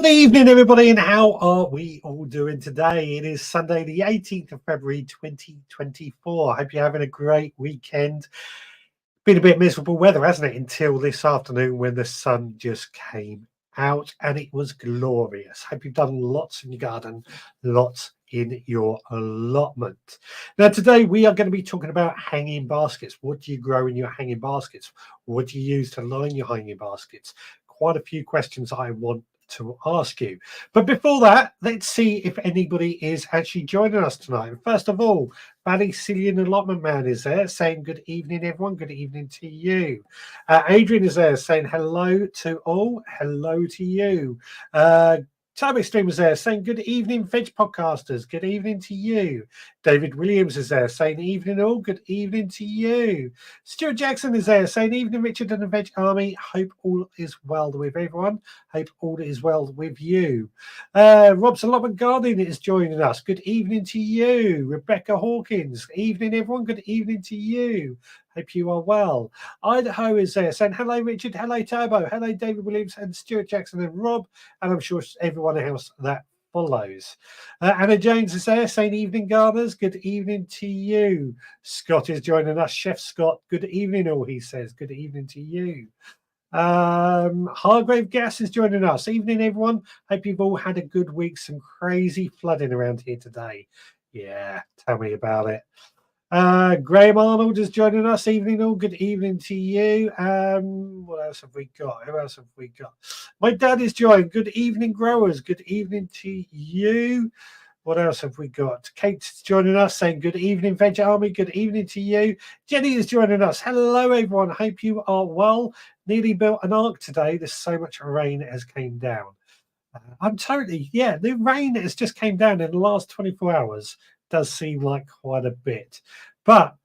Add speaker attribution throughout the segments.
Speaker 1: Good evening, everybody, and how are we all doing today? It is Sunday, the 18th of February, 2024. I hope you're having a great weekend. Been a bit miserable weather, hasn't it, until this afternoon when the sun just came out and it was glorious. Hope you've done lots in your garden, lots in your allotment. Now, today we are going to be talking about hanging baskets. What do you grow in your hanging baskets? What do you use to line your hanging baskets? Quite a few questions I want to ask you. But before that, let's see if anybody is actually joining us tonight. First of all, Cillian Allotment Man is there saying good evening, everyone. Good evening to you. Adrian is there saying hello to all. Hello to you. Turbo Stream is there saying good evening, Veg Podcasters. Good evening to you. David Williams is there saying evening all. Good evening to you. Stuart Jackson is there saying evening, Richard and the Veg Army. Hope all is well with everyone. Hope all is well with you. Rob's Allotment Gardening is joining us. Good evening to you. Rebecca Hawkins. Evening, everyone. Good evening to you. Hope you are well. Idaho is there saying hello, Richard. Hello, Turbo. Hello, David Williams and Stuart Jackson and Rob. And I'm sure everyone else that follows. Anna Jones is there saying evening, gardeners. Good evening to you. Scott is joining us. Chef Scott. Good evening, all he says. Good evening to you. Hargrave Gas is joining us. Evening, everyone. Hope you've all had a good week. Some crazy flooding around here today. Yeah, tell me about it. Graham Arnold is joining us. Evening all. Good evening to you. What else have we got? Who else have we got? My dad is joining. Good evening, growers. Good evening to you. What else have we got? Kate's joining us saying good evening, Veg Army. Good evening to you. Jenny is joining us. Hello, everyone. Hope you are well. Nearly built an ark today. There's so much rain has came down. The rain has just came down in the last 24 hours. Does seem like quite a bit. But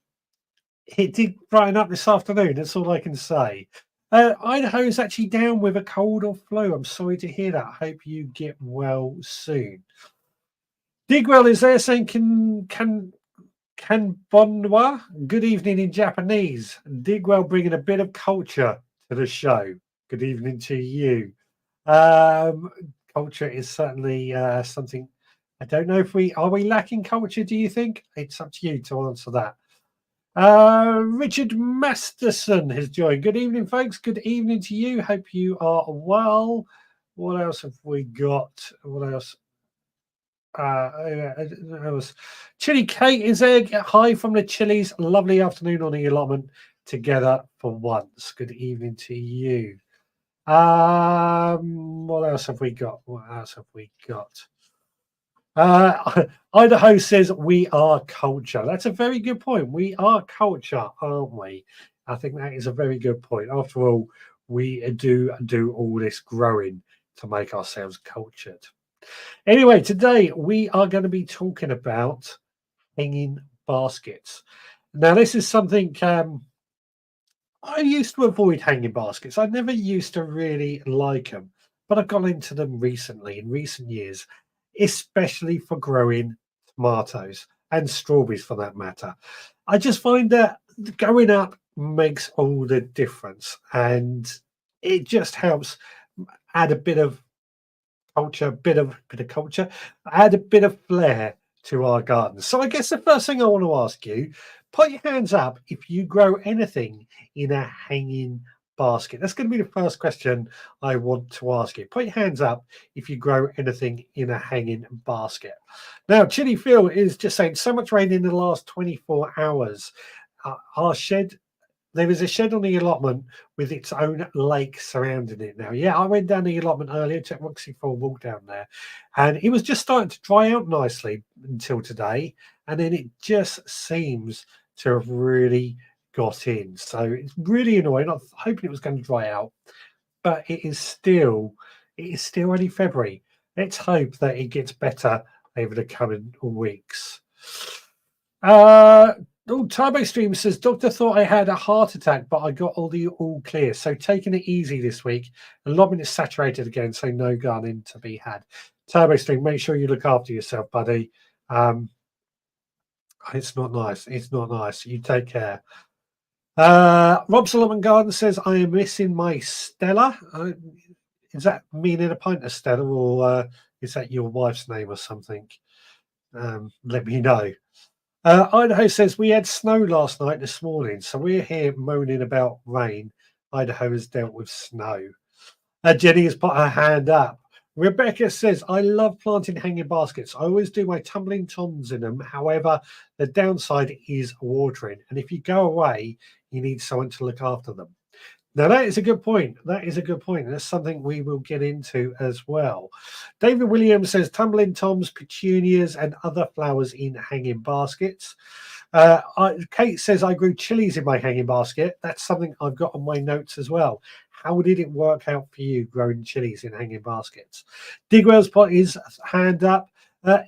Speaker 1: it did brighten up this afternoon. That's all I can say. Idaho is actually down with a cold or flu. I'm sorry to hear that. I hope you get well soon. Digwell is there saying Kanbonwa. Good evening in Japanese. Digwell bringing a bit of culture to the show. Good evening to you. Culture is certainly something. I don't know if we lacking culture. Do you think? It's up to you to answer that. Richard Masterson has joined. Good evening, folks. Good evening to you. Hope you are well. What else have we got? What else? Chili Kate is there. Hi from the Chili's. Lovely afternoon on the allotment together for once. Good evening to you. What else have we got? Idaho says we are culture. That's a very good point. We are culture, aren't we? I think that is a very good point. After all, we do all this growing to make ourselves cultured. Anyway, today we are going to be talking about hanging baskets. Now, this is something I used to avoid hanging baskets. I never used to really like them, but I've gone into them recently, in recent years, especially for growing tomatoes and strawberries for that matter. I just find that going up makes all the difference, and it just helps add a bit of culture, add a bit of flair to our gardens. So I guess the first thing I want to ask you, put your hands up if you grow anything in a hanging basket. That's going to be the first question I want to ask you. Put your hands up if you grow anything in a hanging basket. Now, Chili Phil is just saying, so much rain in the last 24 hours. Our shed, there is a shed on the allotment with its own lake surrounding it now. Yeah, I went down the allotment earlier, took Roxy for a walk down there, and it was just starting to dry out nicely until today, and then it just seems to have really got in. So it's really annoying. I was hoping it was going to dry out, but it is still only February. Let's hope that it gets better over the coming weeks. Turbo Stream says, Doctor thought I had a heart attack, but I got all clear. So taking it easy this week. Allotment is saturated again, so no gardening to be had. Turbo Stream, make sure you look after yourself, buddy. It's not nice. It's not nice. You take care. Rob Solomon Garden says, I am missing my Stella. is that meaning a pint of Stella, or is that your wife's name or something? Let me know. Idaho says we had snow last night this morning, so we're here moaning about rain. Idaho has dealt with snow. Jenny has put her hand up. Rebecca says, I love planting hanging baskets. I always do my tumbling toms in them. However, the downside is watering. And if you go away, you need someone to look after them. Now, that is a good point. That is a good point. That's something we will get into as well. David Williams says, tumbling toms, petunias, and other flowers in hanging baskets. Kate says, I grew chilies in my hanging basket. That's something I've got on my notes as well. How did it work out for you growing chilies in hanging baskets? Digwell's put his hand up.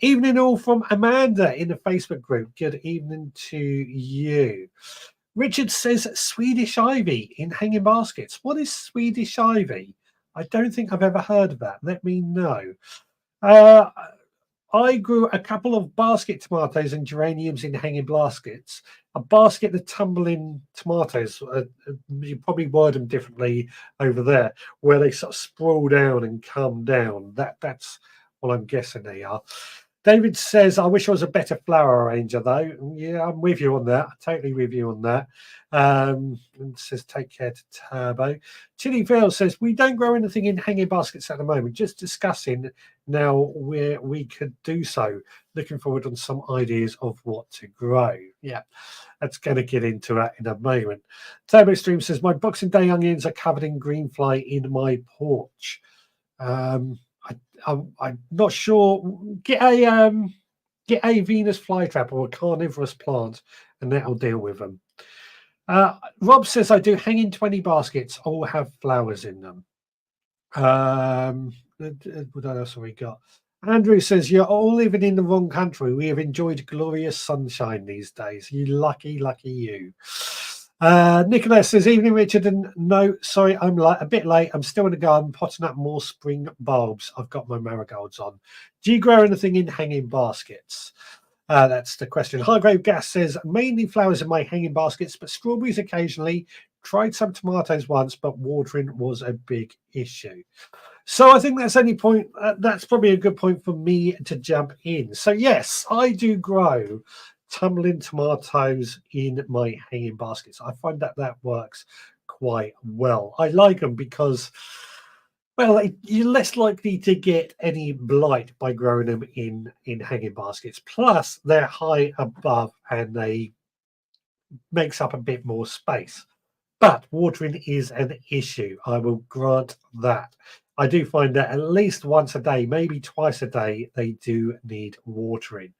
Speaker 1: Evening all from Amanda in the Facebook group. Good evening to you. Richard says Swedish ivy in hanging baskets. What is Swedish ivy? I don't think I've ever heard of that. Let me know. I grew a couple of basket tomatoes and geraniums in hanging baskets. A basket of tumbling tomatoes, you probably word them differently over there, where they sort of sprawl down and come down. That's what I'm guessing they are. David says, I wish I was a better flower arranger, though. Yeah, I'm with you on that. Totally with you on that. And says, take care to Turbo. Chili Vale says, we don't grow anything in hanging baskets at the moment. Just discussing now where we could do so. Looking forward on some ideas of what to grow. Yeah, that's going to get into that in a moment. Turbo Stream says, my Boxing Day onions are covered in green fly in my porch. I'm not sure. Get a Venus flytrap or a carnivorous plant, and that'll deal with them. Rob says I do hanging 20 baskets, all have flowers in them. What else have we got? Andrew says you're all living in the wrong country. We have enjoyed glorious sunshine these days. You lucky you. Nicholas says, evening, Richard. And no, sorry, I'm a bit late. I'm still in the garden potting up more spring bulbs. I've got my marigolds on. Do you grow anything in hanging baskets? That's the question. Highgrave Gas says, mainly flowers in my hanging baskets, but strawberries occasionally. Tried some tomatoes once, but watering was a big issue. So I think that's probably a good point for me to jump in. So yes, I do grow tumbling tomatoes in my hanging baskets. I find that works quite well. I like them because, well, you're less likely to get any blight by growing them in hanging baskets. Plus, they're high above and they makes up a bit more space. But watering is an issue. I will grant that. I do find that at least once a day, maybe twice a day, they do need watering.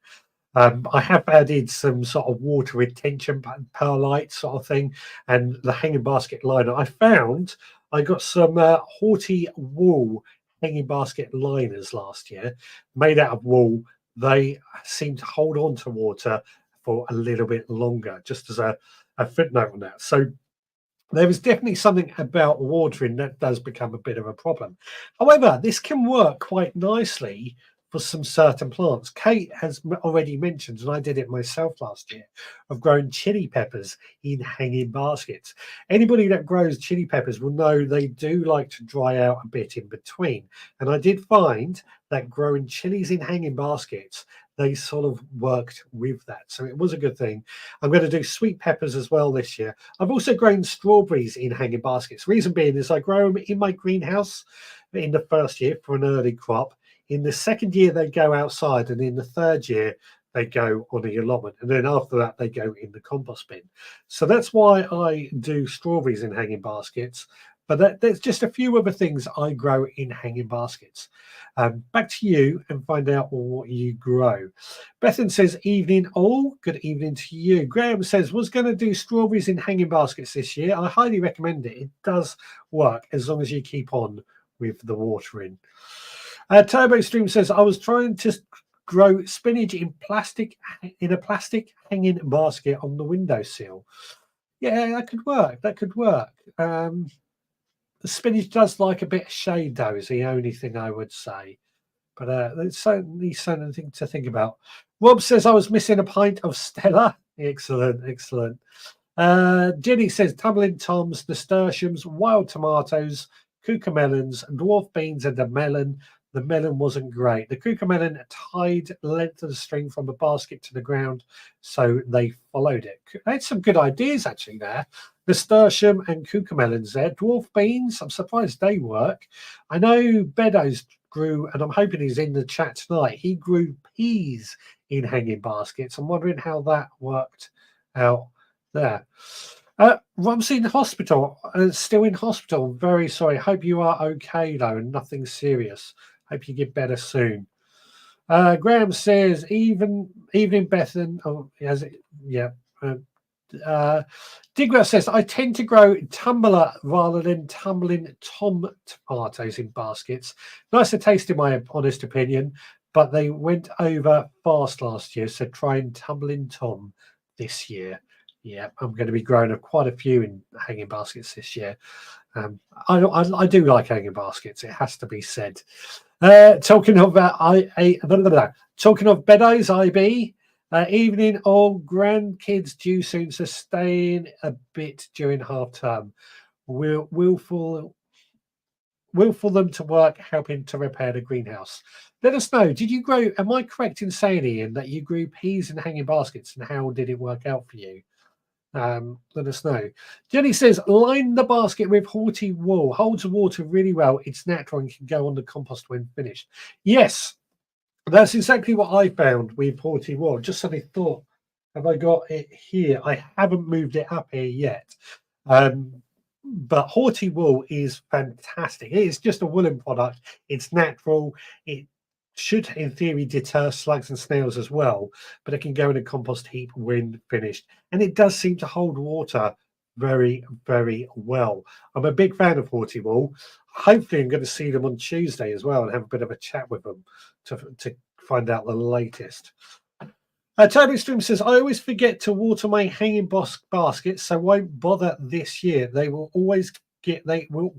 Speaker 1: I have added some sort of water retention perlite sort of thing, and the hanging basket liner. I got some Haughty wool hanging basket liners last year, made out of wool. They seem to hold on to water for a little bit longer, just as a footnote on that. So there is definitely something about watering that does become a bit of a problem. However, this can work quite nicely for some certain plants. Kate has already mentioned, and I did it myself last year, of growing chili peppers in hanging baskets. Anybody that grows chili peppers will know they do like to dry out a bit in between. And I did find that growing chilies in hanging baskets, they sort of worked with that. So it was a good thing. I'm going to do sweet peppers as well this year. I've also grown strawberries in hanging baskets. Reason being is I grow them in my greenhouse in the first year for an early crop. In the second year, they go outside, and in the third year, they go on the allotment. And then after that, they go in the compost bin. So that's why I do strawberries in hanging baskets. But there's just a few other things I grow in hanging baskets. Back to you and find out what you grow. Bethan says, evening all. Good evening to you. Graham says, was going to do strawberries in hanging baskets this year. I highly recommend it. It does work as long as you keep on with the watering. Turbo Stream says, I was trying to grow spinach in a plastic hanging basket on the windowsill. Yeah, that could work. That could work. The spinach does like a bit of shade, though, is the only thing I would say. But it's certainly something to think about. Rob says, I was missing a pint of Stella. Excellent, excellent. Jenny says, tumbling toms, nasturtiums, wild tomatoes, cucamelons, dwarf beans, and a melon. The melon wasn't great. The cucamelon tied the length of the string from the basket to the ground, so they followed it. I had some good ideas actually there. Nasturtium and cucamelons there. Dwarf beans, I'm surprised they work. I know Beddoes grew, and I'm hoping he's in the chat tonight. He grew peas in hanging baskets. I'm wondering how that worked out there. Rumsey in hospital, still in hospital. I'm very sorry. Hope you are okay though, and nothing serious. Hope you get better soon. Graham says, evening Bethan. Oh, has it? Yeah. Digwell says, I tend to grow tumbler rather than tumbling tom tomatoes in baskets. Nicer taste in my honest opinion, but they went over fast last year, so try and tumbling tom this year. Yeah, I'm going to be growing quite a few in hanging baskets this year. I do like hanging baskets. It has to be said. Talking of talking of Beddoes, IB. Evening, all grandkids due soon, so staying a bit during half term. Willful them to work, helping to repair the greenhouse. Let us know. Did you grow? Am I correct in saying, Ian, that you grew peas in hanging baskets, and how did it work out for you? Let us know. Jenny says, line the basket with Horty wool. Holds the water really well. It's natural and can go on the compost when finished. Yes, that's exactly what I found with Horty wool. Just suddenly thought, have I got it here? I haven't moved it up here yet. But Horty wool is fantastic. It is just a woolen product. It's natural. It should, in theory, deter slugs and snails as well, but it can go in a compost heap when finished. And it does seem to hold water very, very well. I'm a big fan of Horty wool. Hopefully, I'm going to see them on Tuesday as well and have a bit of a chat with them to find out the latest. Toby Stream says, I always forget to water my hanging baskets, so won't bother this year. They will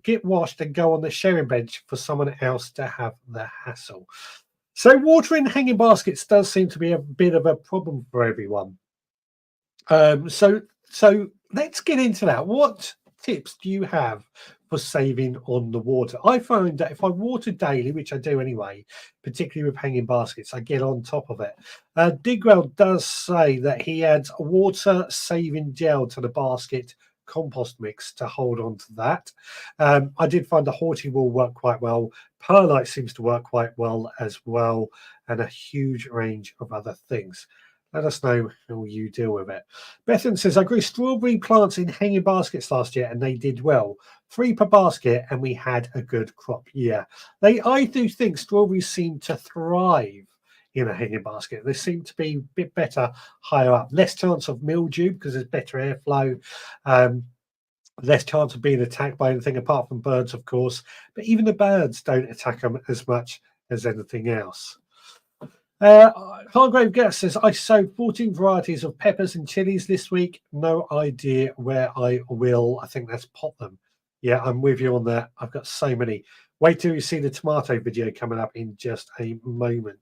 Speaker 1: get washed and go on the sharing bench for someone else to have the hassle. So watering hanging baskets does seem to be a bit of a problem for everyone. So let's get into that. What tips do you have for saving on the water? I find that if I water daily, which I do anyway, particularly with hanging baskets, I get on top of it. Digwell does say that he adds water saving gel to the basket compost mix to hold on to that. I did find the Horty wool work quite well. Perlite seems to work quite well as well, and a huge range of other things. Let us know how you deal with it. Bethan says, I grew strawberry plants in hanging baskets last year and they did well. 3 per basket and we had a good crop. Yeah, I do think strawberries seem to thrive in a hanging basket. They seem to be a bit better higher up. Less chance of mildew because there's better airflow. Less chance of being attacked by anything apart from birds, of course. But even the birds don't attack them as much as anything else. Hargrave Guest says, I sowed 14 varieties of peppers and chilies this week. No idea where I will. I think that's pot them. Yeah, I'm with you on that. I've got so many. Wait till you see the tomato video coming up in just a moment.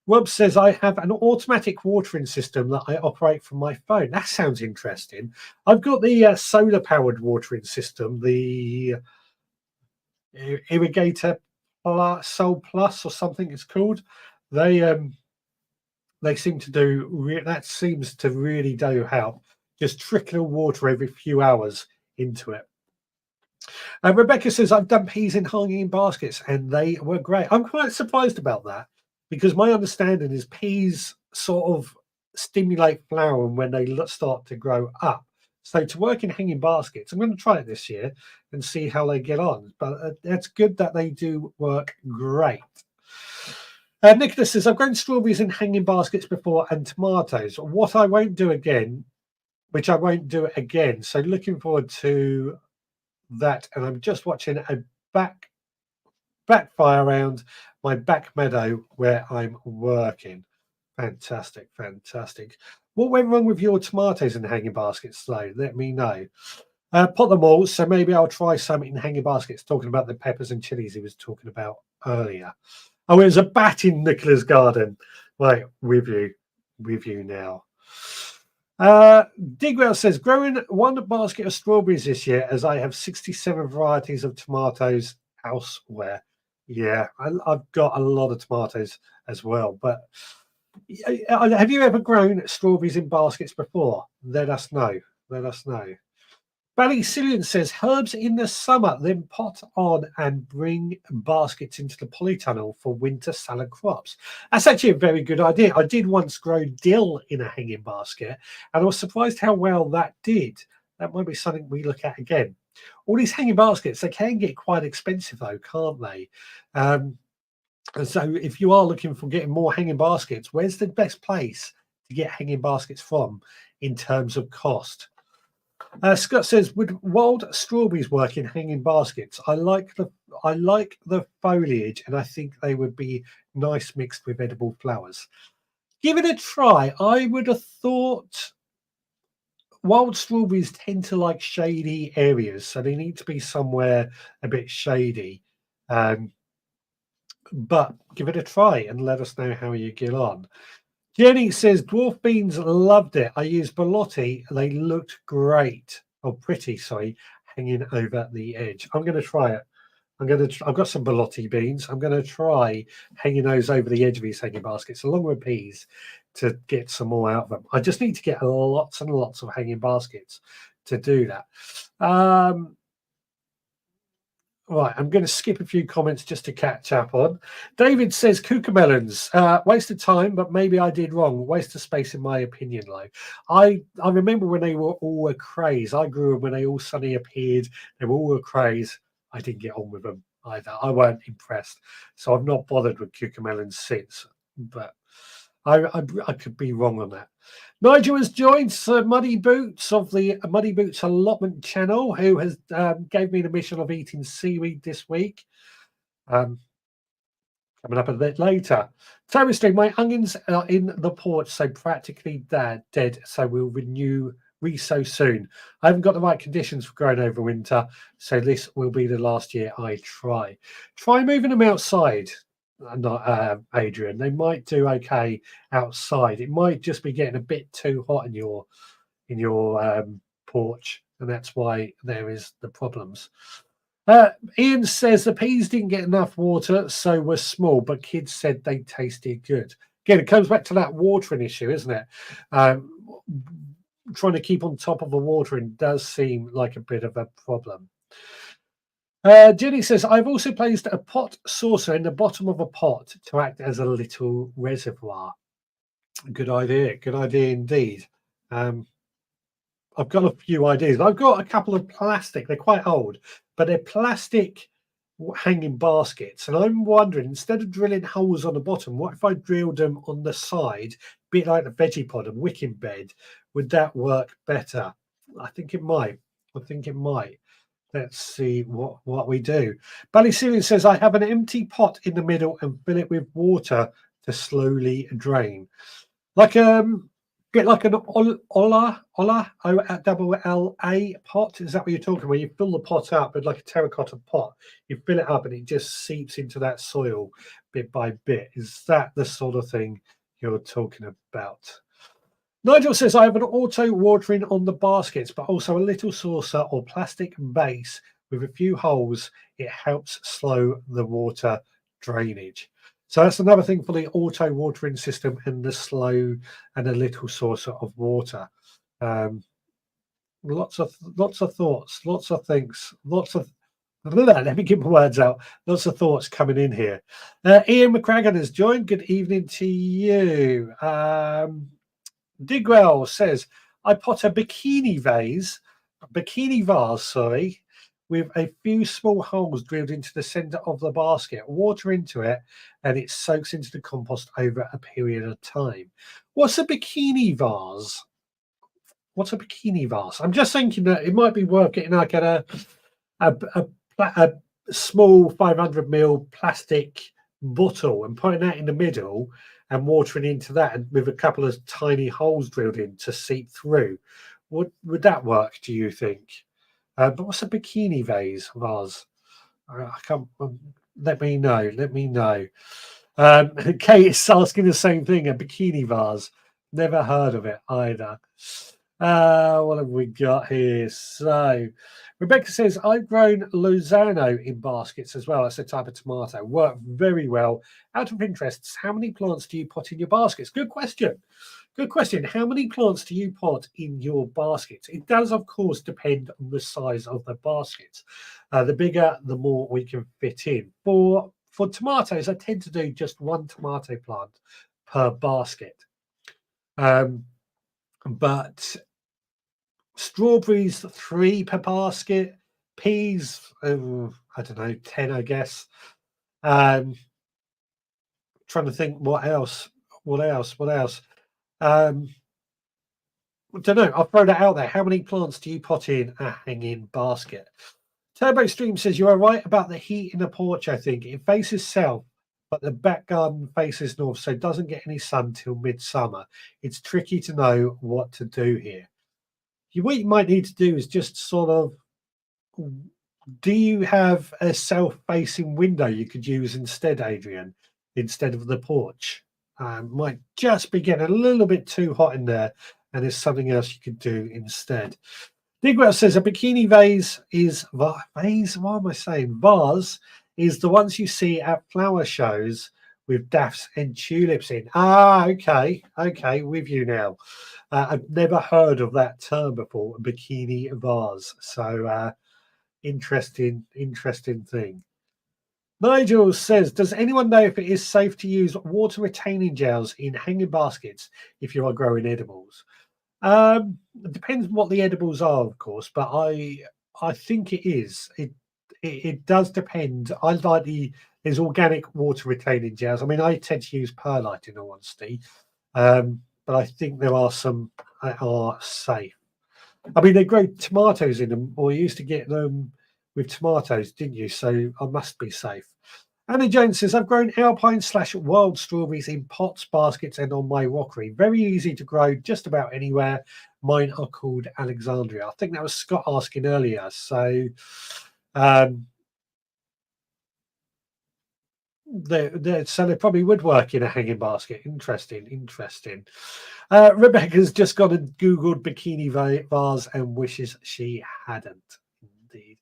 Speaker 1: Rob says, I have an automatic watering system that I operate from my phone. That sounds interesting. I've got the solar-powered watering system, the Irrigator Sol Plus or something it's called. They seem to do that. Seems to really do help. Just trickle water every few hours into it. Rebecca says, I've done peas in hanging baskets and they were great. I'm quite surprised about that because my understanding is peas sort of stimulate flowering when they start to grow up. So to work in hanging baskets, I'm going to try it this year and see how they get on. But it's good that they do work great. Nicholas says, I've grown strawberries in hanging baskets before and tomatoes. What I won't do again, which I won't do it again. So looking forward to that. And I'm just watching a backfire around my back meadow where I'm working. Fantastic, fantastic. What went wrong with your tomatoes in hanging baskets, though? Let me know. Pot them all, so maybe I'll try some in hanging baskets, talking about the peppers and chilies he was talking about earlier. Oh, it was a bat in Nicola's garden. Right, with you now. Digwell says, growing one basket of strawberries this year as I have 67 varieties of tomatoes elsewhere. Yeah, I've got a lot of tomatoes as well. But have you ever grown strawberries in baskets before? Let us know. Let us know. Ballycillian says, herbs in the summer, then pot on and bring baskets into the polytunnel for winter salad crops. That's actually a very good idea. I did once grow dill in a hanging basket, and I was surprised how well that did. That might be something we look at again. All these hanging baskets, they can get quite expensive though, can't they? And so if you are looking for getting more hanging baskets, where's the best place to get hanging baskets from in terms of cost? Scott says, would wild strawberries work in hanging baskets? I like the foliage, and I think they would be nice mixed with edible flowers. Give it a try. I would have thought wild strawberries tend to like shady areas, so they need to be somewhere a bit shady. But give it a try and let us know how you get on. Jenny says, dwarf beans, loved it. I used Belotti. They looked great. Oh, pretty, sorry, hanging over the edge. I'm going to try it. I've got some Belotti beans. I'm going to try hanging those over the edge of these hanging baskets, along with peas, to get some more out of them. I just need to get lots and lots of hanging baskets to do that. Right, I'm going to skip a few comments just to catch up on. David says, cucamelons, waste of time, but maybe I did wrong. Waste of space, in my opinion, though. I remember when they were all a craze. I grew them when they all suddenly appeared. They were all a craze. I didn't get on with them either. I weren't impressed. So I've not bothered with cucamelons since. But I could be wrong on that. Nigel has joined Muddy Boots of the Muddy Boots Allotment channel, who has gave me the mission of eating seaweed this week. Coming up a bit later. Terrestry, my onions are in the porch, so practically dead, so we'll resow soon. I haven't got the right conditions for growing over winter, so this will be the last year I try. Try moving them outside. Not Adrian. They might do okay outside. It might just be getting a bit too hot in your porch, and that's why there is the problems. Ian says the peas didn't get enough water, so were small, but kids said they tasted good. Again, it comes back to that watering issue, isn't it? Trying to keep on top of the watering does seem like a bit of a problem. Jenny says, I've also placed a pot saucer in the bottom of a pot to act as a little reservoir. Good idea. Good idea indeed. I've got a few ideas. I've got a couple of plastic. They're quite old, but they're plastic hanging baskets. And I'm wondering, instead of drilling holes on the bottom, what if I drilled them on the side, a bit like the veggie pod and wicking bed? Would that work better? I think it might. Let's see what we do. Ballycillian says, I have an empty pot in the middle and fill it with water to slowly drain. Like bit like an Ola O-double-L-A pot. Is that what you're talking about? You fill the pot up with like a terracotta pot. You fill it up and it just seeps into that soil bit by bit. Is that the sort of thing you're talking about? Nigel says, I have an auto watering on the baskets, but also a little saucer or plastic base with a few holes. It helps slow the water drainage. So that's another thing for the auto watering system and the slow and a little saucer of water. Lots of thoughts, lots of things, let me get my words out. Lots of thoughts coming in here. Ian McCragan has joined. Good evening to you. Digwell says, I pot a bikini vase, with a few small holes drilled into the center of the basket, water into it, and it soaks into the compost over a period of time. What's a bikini vase? I'm just thinking that it might be worth getting like a small 500ml plastic bottle and putting that in the middle and watering into that, and with a couple of tiny holes drilled in to seep through. Would that work, do you think? But what's a bikini vase? I can't. Let me know. Kate is asking the same thing. A bikini vase. Never heard of it either. What have we got here? So, Rebecca says, I've grown Lozano in baskets as well. That's a type of tomato. Work very well. Out of interest, how many plants do you put in your baskets? Good question. Good question. How many plants do you put in your baskets? It does, of course, depend on the size of the basket. The bigger, the more we can fit in. For tomatoes, I tend to do just one tomato plant per basket. But strawberries, 3 per basket. Peas, I don't know, 10, I guess. Trying to think what else. I don't know. I'll throw that out there. How many plants do you put in a hanging basket? Turbo Stream says you are right about the heat in the porch. I think it faces south, but the back garden faces north, so it doesn't get any sun till midsummer. It's tricky to know what to do here. What you might need to do is just sort of, do you have a south-facing window you could use instead, Adrian, instead of the porch? Might just be getting a little bit too hot in there, and there's something else you could do instead. Digwell says a bikini vase is vase. What am I saying? Vase is the ones you see at flower shows with daffs and tulips in. Okay, with you now. I've never heard of that term before, a bikini vase. So interesting thing. Nigel says, does anyone know if it is safe to use water retaining gels in hanging baskets if you are growing edibles? It depends what the edibles are, of course, but I think it is. It does depend. I like there's organic water retaining gels. I mean, I tend to use perlite in all honesty, but I think there are some that are safe. I mean, they grow tomatoes in them, or you used to get them with tomatoes, didn't you? So I must be safe. Anna Jones says, I've grown alpine/wild strawberries in pots, baskets, and on my rockery. Very easy to grow just about anywhere. Mine are called Alexandria. I think that was Scott asking earlier. So they probably would work in a hanging basket. Interesting. Rebecca's just gone and Googled bikini vase and wishes she hadn't. Indeed.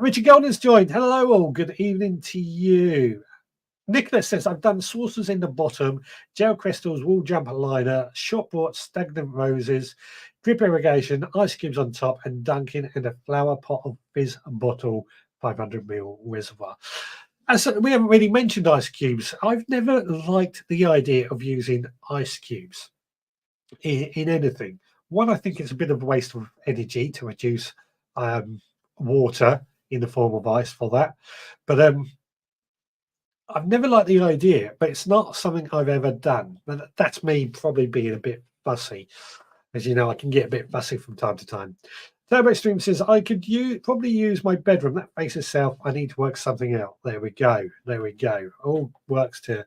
Speaker 1: Richard Golden's joined. Hello, all. Good evening to you. Nicholas says, I've done saucers in the bottom, gel crystals, wool jumper liner, shop bought stagnant roses, drip irrigation, ice cubes on top, and dunking in a flower pot of fizz bottle, 500ml reservoir. As we haven't really mentioned ice cubes, I've never liked the idea of using ice cubes in anything. One, I think it's a bit of a waste of energy to reduce water in the form of ice for that. But I've never liked the idea, but it's not something I've ever done. But that's me probably being a bit fussy. As you know, I can get a bit fussy from time to time. Turbo Stream says, I could probably use my bedroom. That faces south. I need to work something out. There we go. All works to.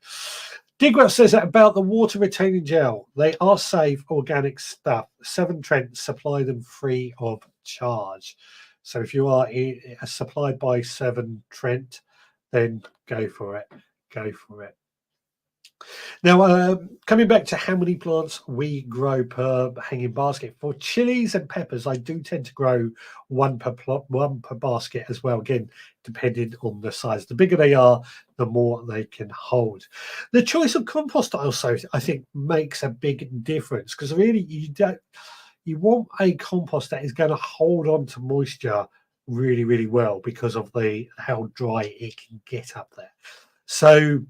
Speaker 1: Digwell says that about the water retaining gel. They are safe, organic stuff. Severn Trent supply them free of charge. So if you are supplied by Severn Trent, then go for it. Now, coming back to how many plants we grow per hanging basket. For chilies and peppers, I do tend to grow one per basket as well. Again, depending on the size. The bigger they are, the more they can hold. The choice of compost also, I think, makes a big difference because really you want a compost that is going to hold on to moisture really, really well because of how dry it can get up there. So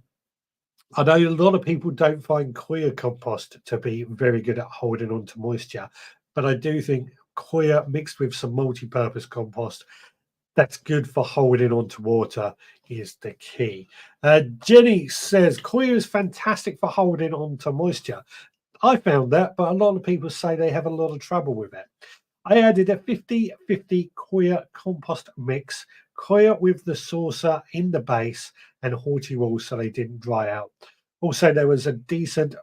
Speaker 1: I know a lot of people don't find coir compost to be very good at holding on to moisture, but I do think coir mixed with some multi-purpose compost that's good for holding on to water is the key. Jenny says coir is fantastic for holding on to moisture. I found that, but a lot of people say they have a lot of trouble with it. I added a 50-50 coir compost mix, coir with the saucer in the base and horty walls so they didn't dry out. Also, there was a decent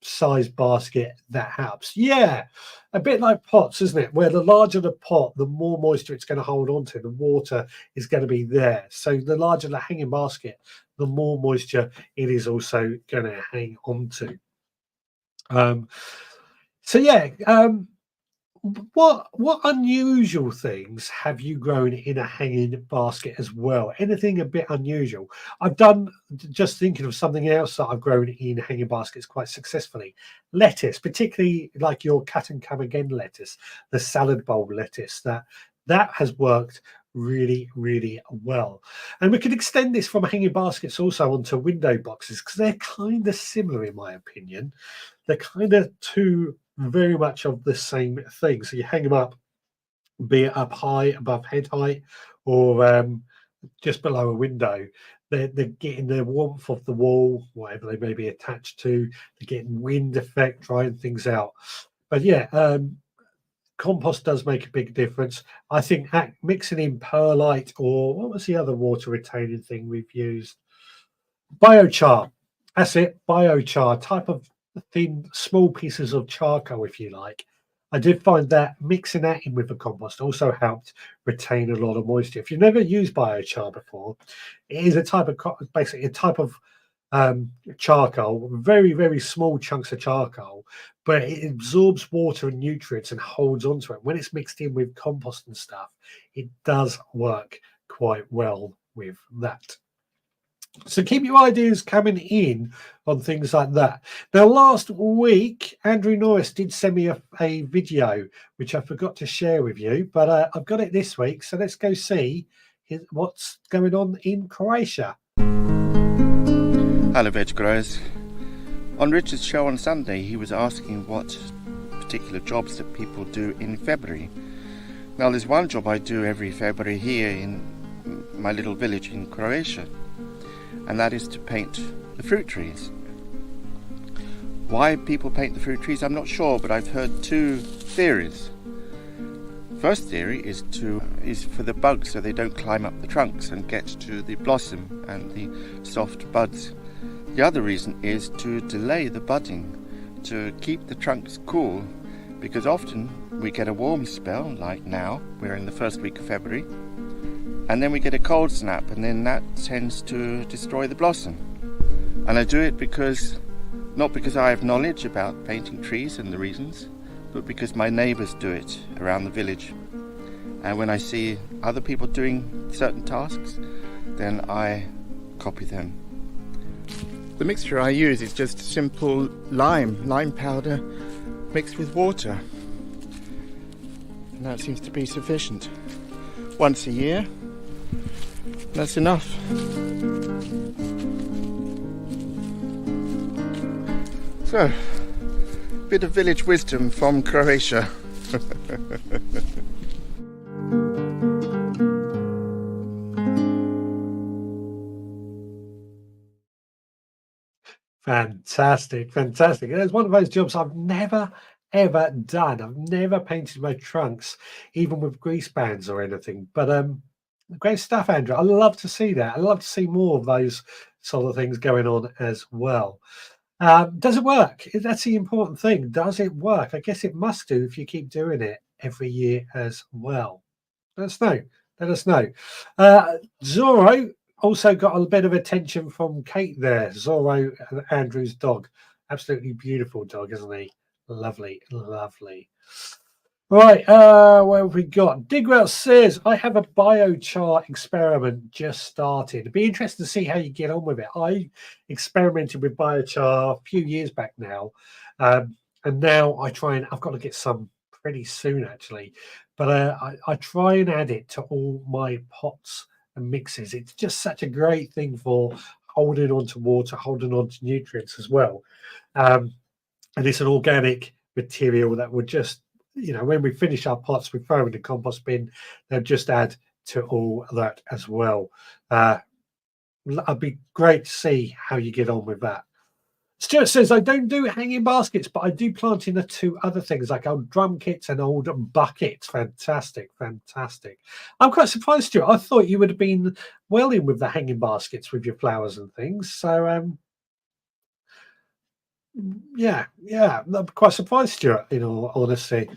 Speaker 1: size basket that helps. Yeah, a bit like pots, isn't it? Where the larger the pot, the more moisture it's going to hold on to. The water is going to be there. So the larger the hanging basket, the more moisture it is also going to hang on to. Um, so yeah, what unusual things have you grown in a hanging basket as well? Anything a bit unusual? I've done just thinking of something else that I've grown in hanging baskets quite successfully. Lettuce, particularly like your cut and come again lettuce, the salad bowl lettuce. That has worked really, really well. And we could extend this from hanging baskets also onto window boxes because they're kind of similar in my opinion. They're kind of two very much of the same thing. So you hang them up, be it up high above head height or just below a window. They're getting the warmth of the wall, whatever they may be attached to. They're getting wind effect, drying things out. But yeah, compost does make a big difference. I think mixing in perlite or what was the other water retaining thing we've used? Biochar. That's it. Biochar, type of thin, small pieces of charcoal, if you like. I did find that mixing that in with the compost also helped retain a lot of moisture. If you've never used biochar before, it is a type of basically a type of charcoal, very, very small chunks of charcoal, but it absorbs water and nutrients and holds onto it. When it's mixed in with compost and stuff, it does work quite well with that. So keep your ideas coming in on things like that. Now, last week, Andrew Norris did send me a video, which I forgot to share with you, but I've got it this week. So let's go see what's going on in Croatia.
Speaker 2: Hello, veg growers. On Richard's show on Sunday, he was asking what particular jobs that people do in February. Now, there's one job I do every February here in my little village in Croatia, and that is to paint the fruit trees. Why people paint the fruit trees, I'm not sure, but I've heard two theories. First theory is for the bugs so they don't climb up the trunks and get to the blossom and the soft buds. The other reason is to delay the budding, to keep the trunks cool, because often we get a warm spell, like now, we're in the first week of February, and then we get a cold snap, and then that tends to destroy the blossom. And I do it not because I have knowledge about painting trees and the reasons, but because my neighbours do it around the village. And when I see other people doing certain tasks, then I copy them. The mixture I use is just simple lime powder mixed with water. And that seems to be sufficient. Once a year, that's enough. So, bit of village wisdom from Croatia.
Speaker 1: Fantastic, fantastic. It's one of those jobs I've never ever done. I've never painted my trunks, even with grease bands or anything. But great stuff, Andrew. I love to see that. I love to see more of those sort of things going on as well. Does it work? That's the important thing. Does it work? I guess it must do if you keep doing it every year as well. Let us know. Let us know. Zorro also got a bit of attention from Kate there. Zorro, Andrew's dog. Absolutely beautiful dog, isn't he? Lovely, lovely. Right, what have we got? Digwell says, I have a biochar experiment just started. It'd be interesting to see how you get on with it. I experimented with biochar a few years back now, and now I've got to get some pretty soon actually, but I try and add it to all my pots and mixes. It's just such a great thing for holding on to water, holding on to nutrients as well. And it's an organic material that would just, when we finish our pots, we throw in the compost bin, they'll just add to all that as well. It'd be great to see how you get on with that. Stuart says, I don't do hanging baskets, but I do plant in the two other things like old drum kits and old buckets. Fantastic, fantastic. I'm quite surprised, Stuart. I thought you would have been well in with the hanging baskets with your flowers and things. So, yeah, I'm quite surprised, Stuart, in all honesty.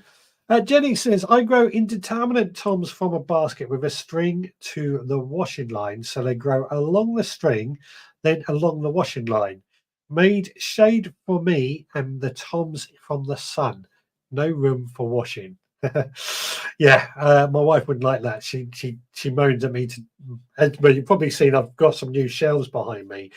Speaker 1: Jenny says, I grow indeterminate toms from a basket with a string to the washing line. So they grow along the string, then along the washing line. Made shade for me and the Toms from the sun. No room for washing. Yeah, my wife wouldn't like that. She moans at me to. But you've probably seen I've got some new shelves behind me.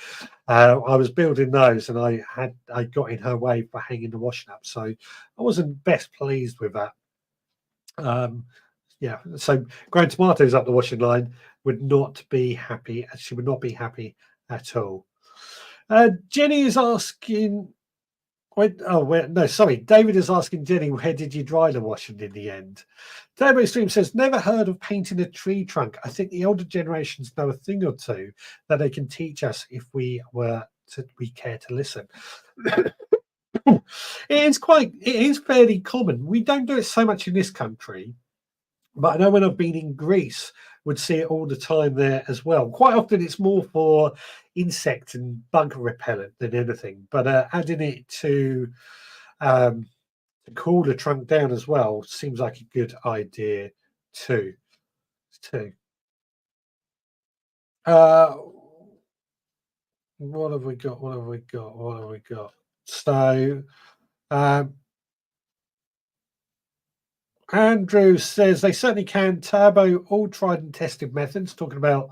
Speaker 1: I was building those, and I got in her way for hanging the washing up, so I wasn't best pleased with that. Yeah, so growing tomatoes up the washing line would not be happy. She would not be happy at all. Jenny is asking. Wait, no, sorry. David is asking Jenny, where did you dry the washing in the end? Turbo Stream says, never heard of painting a tree trunk. I think the older generations know a thing or two that they can teach us if we care to listen. It is fairly common. We don't do it so much in this country, but I know when I've been in Greece, would see it all the time there as well. Quite often it's more for insect and bug repellent than anything, but adding it to cool the trunk down as well seems like a good idea too. What have we got? So Andrew says they certainly can. Turbo, all tried and tested methods. Talking about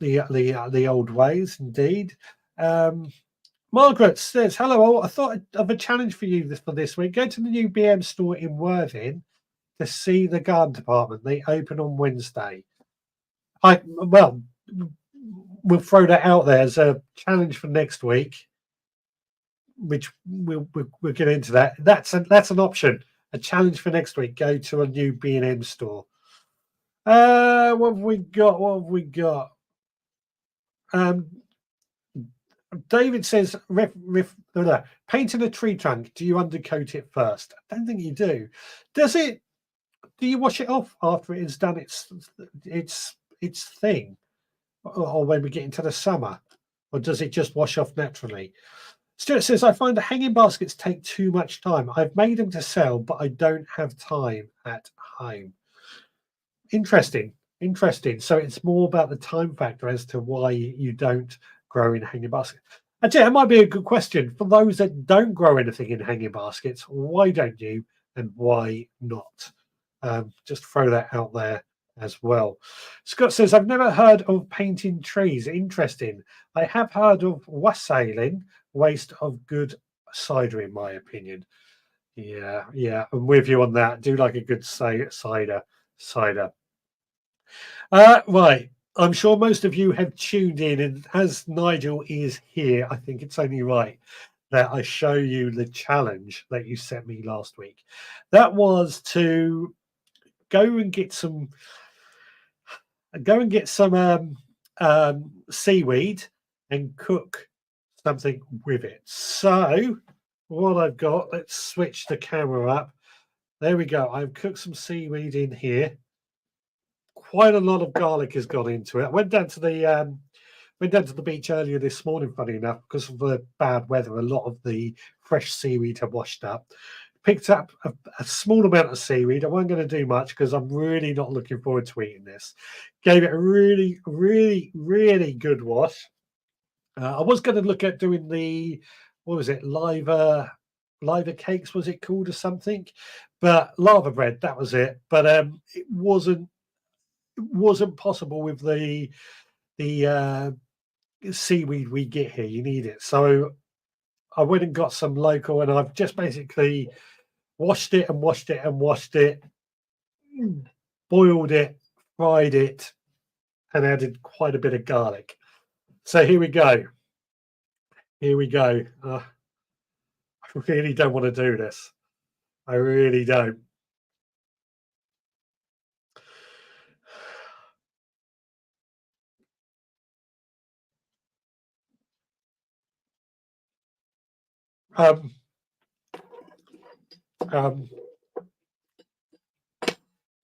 Speaker 1: the old ways, indeed. Margaret says, "Hello all. I thought of a challenge for you for this week. Go to the new BM store in Worthing to see the garden department. They open on Wednesday. We'll throw that out there as a challenge for next week, which we'll get into that. That's an option." A challenge for next week. Go to a new B&M store. What have we got? David says, painting a tree trunk. Do you undercoat it first? I don't think you do. Does it? Do you wash it off after it has done its thing, or when we get into the summer, or does it just wash off naturally? Stuart says, I find the hanging baskets take too much time. I've made them to sell, but I don't have time at home. Interesting. So it's more about the time factor as to why you don't grow in hanging baskets. Actually, that might be a good question. For those that don't grow anything in hanging baskets, why don't you and why not? Just throw that out there as well. Scott says, I've never heard of painting trees. Interesting. I have heard of wassailing, waste of good cider, in my opinion. Yeah, I'm with you on that. Do like a good cider. Right. I'm sure most of you have tuned in, and as Nigel is here, I think it's only right that I show you the challenge that you sent me last week. That was to go and get some seaweed and cook something with it. So what I've got, let's switch the camera up. There we go. I've cooked some seaweed in here. Quite a lot of garlic has gone into it. I went down to the beach earlier this morning, funny enough, because of the bad weather. A lot of the fresh seaweed had washed up. Picked up a small amount of seaweed. I wasn't going to do much because I'm really not looking forward to eating this. Gave it a really, really, really good wash. I was going to look at doing liver cakes, was it called, or something? But lava bread, that was it. But it wasn't possible with the seaweed we get here. You need it. So I went and got some local, and I've just basically washed it, boiled it, fried it, and added quite a bit of garlic. So here we go. I really don't want to do this. I really don't.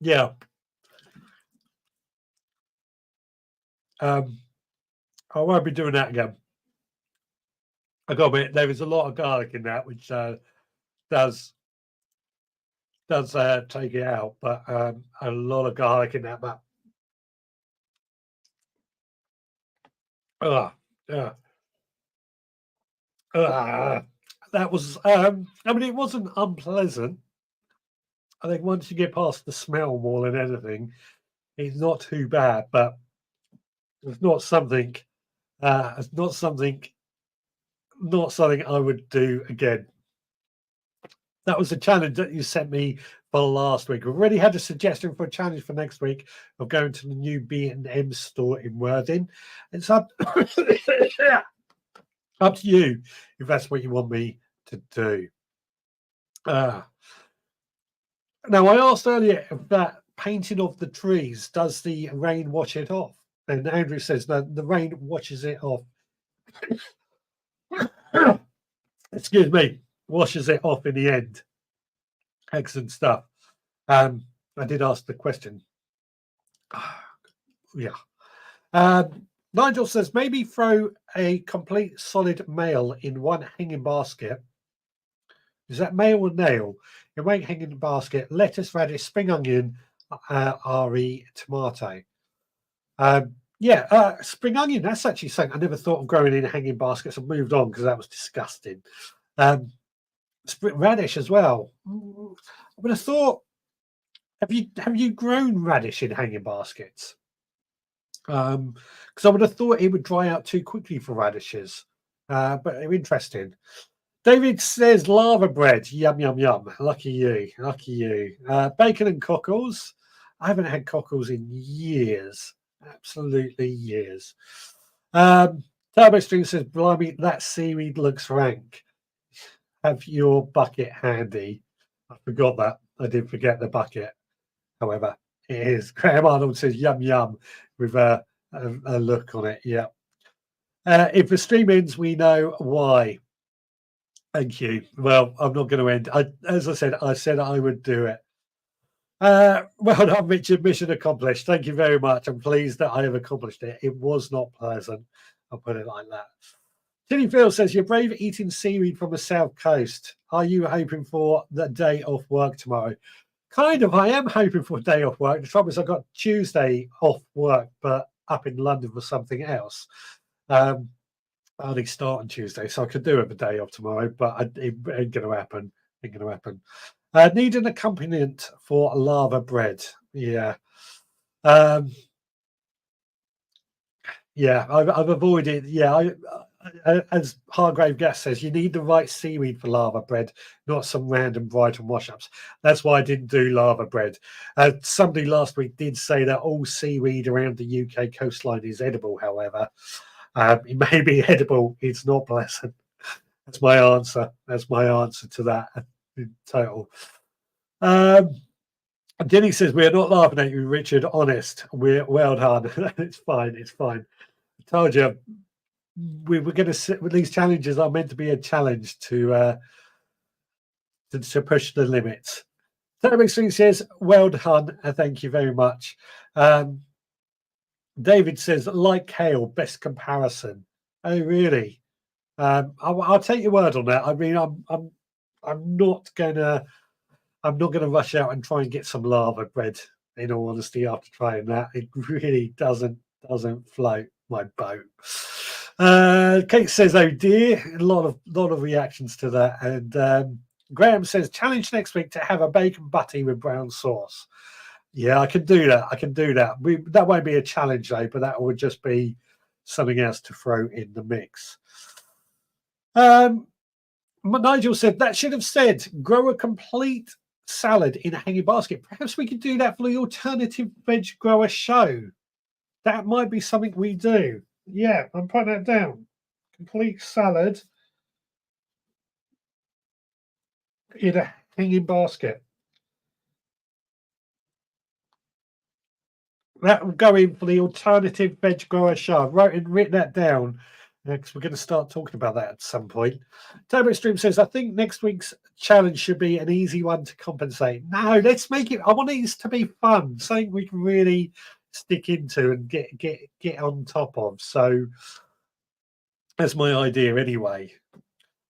Speaker 1: Yeah. I won't be doing that again. I got it. There is a lot of garlic in that, which does take it out, but a lot of garlic in that. But yeah. That was, I mean, it wasn't unpleasant. I think once you get past the smell more than anything, it's not too bad, but it's not something, it's not something I would do again. That was the challenge that you sent me for last week. We've already had a suggestion for a challenge for next week of going to the new B&M store in Worthing. It's up, up to you if that's what you want me to do. Now, I asked earlier if that painting of the trees, does the rain wash it off? And Andrew says that the rain washes it off. Excuse me, washes it off in the end. Excellent stuff. I did ask the question. Yeah. Nigel says maybe throw a complete solid male in one hanging basket. Is that male or nail? In one hanging basket, lettuce, radish, spring onion, RE, tomato. Spring onion, that's actually something I never thought of growing in hanging baskets. I've moved on because that was disgusting. Spring radish as well. I would have thought, have you grown radish in hanging baskets? Because I would have thought it would dry out too quickly for radishes. But they're interesting. David says lava bread. Yum, yum, yum. Lucky you. Lucky you. Bacon and cockles. I haven't had cockles in years. Absolutely years. Turbo String says, blimey, that seaweed looks rank. Have your bucket handy. I forgot that. I did forget the bucket. However, it is. Graham Arnold says, yum, yum, with a look on it. Yeah. If the stream ends, we know why. Thank you. Well, I'm not going to end. As I said I would do it. Well done, Richard. Mission accomplished. Thank you very much. I'm pleased that I have accomplished it. It was not pleasant. I'll put it like that. Tilly Phil says, you're brave eating seaweed from the south coast. Are you hoping for the day off work tomorrow? Kind of. I am hoping for a day off work. The trouble is I've got Tuesday off work, but up in London for something else. I only start on Tuesday, so I could do it a day off tomorrow, but it ain't going to happen. Ain't going to happen. Need an accompaniment for lava bread. Yeah. Yeah, I've avoided. Yeah, as Hargrave Guest says, you need the right seaweed for lava bread, not some random Brighton wash-ups. That's why I didn't do lava bread. Somebody last week did say that all seaweed around the UK coastline is edible. However, it may be edible. It's not pleasant. That's my answer. That's my answer to that in total. Denny says, we're not laughing at you, Richard. Honest. We're well done. It's fine. It's fine. I told you we were going to sit with these challenges are meant to be a challenge to push the limits. Terrible Swing says, well done. Thank you very much. David says, like kale, best comparison. Oh, really? I'll take your word on that. I mean, I'm not gonna rush out and try and get some lava bread. In all honesty, after trying that, it really doesn't float my boat. Kate says, "Oh dear," a lot of reactions to that. And Graham says, "Challenge next week to have a bacon butty with brown sauce." Yeah, I can do that. I can do that. That won't be a challenge though, but that would just be something else to throw in the mix. Nigel said that should have said grow a complete salad in a hanging basket. Perhaps we could do that for the alternative veg grower show. That might be something we do. Yeah, I'm putting that down. Complete salad in a hanging basket. That will go in for the alternative veg grower show. I've written that down because we're going to start talking about that at some point. Turbo Stream says, I think next week's challenge should be an easy one to compensate. No, let's make it. I want these to be fun, something we can really stick into and get on top of. So that's my idea anyway.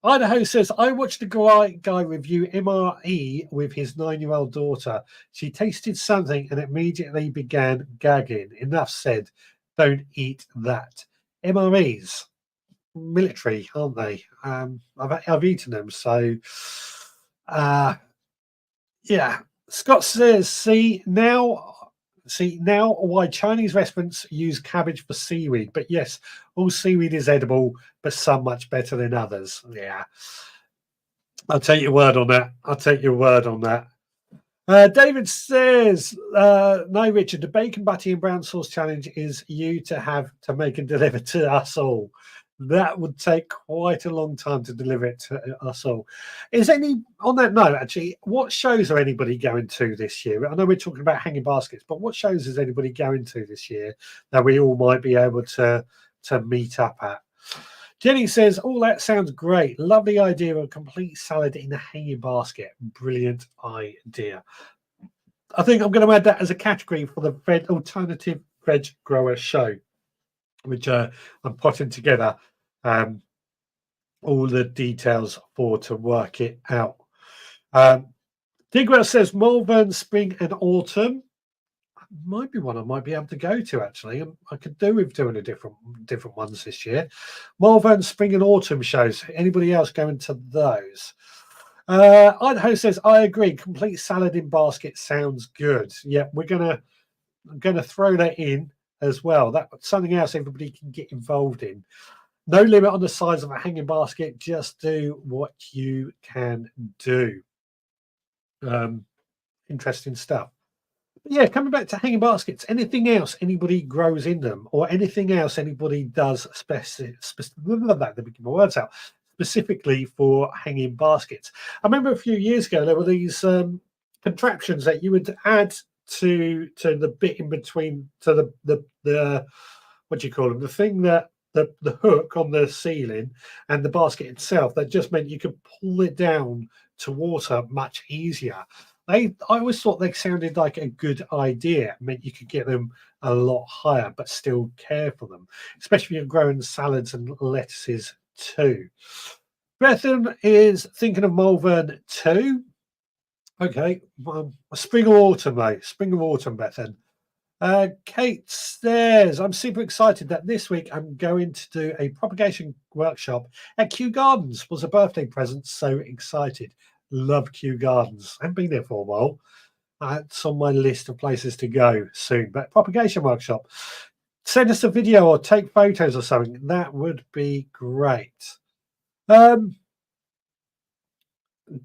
Speaker 1: Idaho says, I watched a guy review MRE with his 9-year-old daughter. She tasted something and immediately began gagging. Enough said. Don't eat that. MREs. military, aren't they? I've eaten them, so yeah. Scott says, see now why Chinese restaurants use cabbage for seaweed. But yes, all seaweed is edible, but some much better than others. Yeah, I'll take your word on that. I'll take your word on that. David says, no, Richard, the bacon, butty, and brown sauce challenge is you to have to make and deliver to us all. That would take quite a long time to deliver it to us all. Is any, on that note, actually, what shows are anybody going to this year? I know we're talking about hanging baskets, but what shows is anybody going to this year that we all might be able to meet up at? Jenny says, oh, that sounds great. Lovely idea of a complete salad in a hanging basket. Brilliant idea. I think I'm going to add that as a category for the alternative veg grower show, which I'm putting together all the details for to work it out. Digwell says, Malvern, spring and autumn. Might be one I might be able to go to, actually. I could do with doing a different ones this year. Malvern spring and autumn shows. Anybody else going to those? Idaho says, I agree. Complete salad in basket sounds good. Yeah, we're gonna throw that in as well. That's something else everybody can get involved in. No limit on the size of a hanging basket. Just do what you can do. Interesting stuff. Yeah, coming back to hanging baskets, anything else anybody grows in them, or anything else anybody does specifically for hanging baskets? I remember a few years ago there were these contraptions that you would add to the bit in between, to the what do you call them? The thing that the hook on the ceiling and the basket itself, that just meant you could pull it down to water much easier. I always thought they sounded like a good idea. It meant you could get them a lot higher, but still care for them, especially if you're growing salads and lettuces too. Bethan is thinking of Malvern too. Okay, spring or autumn, though. Spring or autumn, Bethan. Kate says, I'm super excited that this week I'm going to do a propagation workshop at Kew Gardens. Was a birthday present, so excited. Love Kew Gardens. I haven't been there for a while. It's on my list of places to go soon. But propagation workshop. Send us a video or take photos or something. That would be great.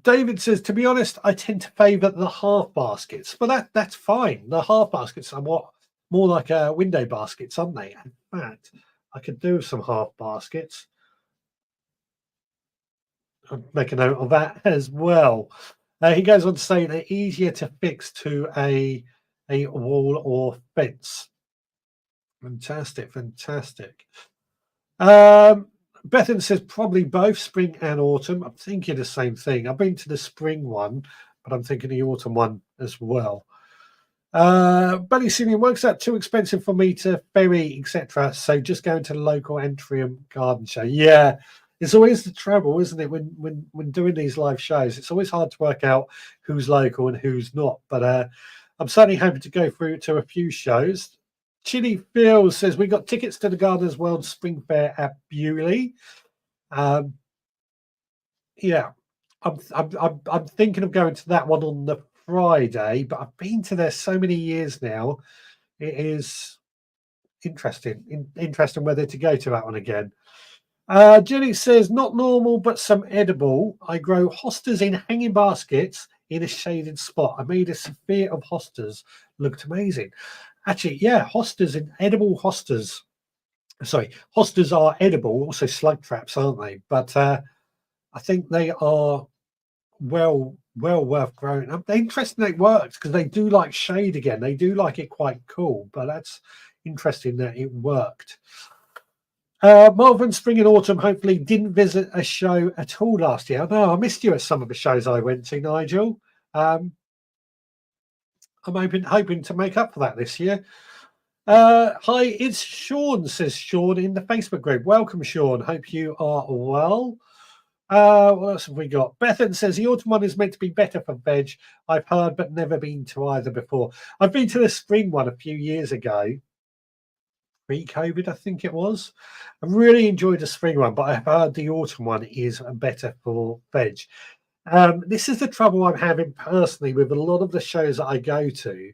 Speaker 1: David says, to be honest, I tend to favour the half baskets. But that's fine. The half baskets are more like window baskets, aren't they? In fact, I could do some half baskets. I'll make a note of that as well. He goes on to say they're easier to fix to a wall or fence. Fantastic. Bethan says probably both spring and autumn. I'm thinking the same thing. I've been to the spring one, but I'm thinking the autumn one as well. Bunny Senior works out too expensive for me to ferry, etc. So just going to the local Antrim garden show. Yeah, it's always the trouble, isn't it? When doing these live shows, it's always hard to work out who's local and who's not. But I'm certainly happy to go through to a few shows. Chili Phil says we got tickets to the Gardeners World Spring Fair at Bewley. Yeah, I'm thinking of going to that one on the Friday, but I've been to there so many years now. It is interesting whether to go to that one again. Jenny says, not normal, but some edible. I grow hostas in hanging baskets in a shaded spot. I made a sphere of hostas. Looked amazing. Actually, yeah, hostas in edible hostas. Sorry, hostas are edible, also slug traps, aren't they? But I think they are well worth growing up. Interesting that it works because they do like shade again. They do like it quite cool, but that's interesting that it worked. Malvern spring and autumn hopefully didn't visit a show at all last year. No, I missed you at some of the shows I went to, Nigel. I'm hoping to make up for that this year. Hi, it's Sean, says Sean in the Facebook group. Welcome, Sean. Hope you are well. What else have we got? Bethan says the autumn one is meant to be better for veg. I've heard, but never been to either before. I've been to the spring one a few years ago. pre-COVID, I think it was. I really enjoyed the spring one, but I've heard the autumn one is better for veg. This is the trouble I'm having personally with a lot of the shows that I go to,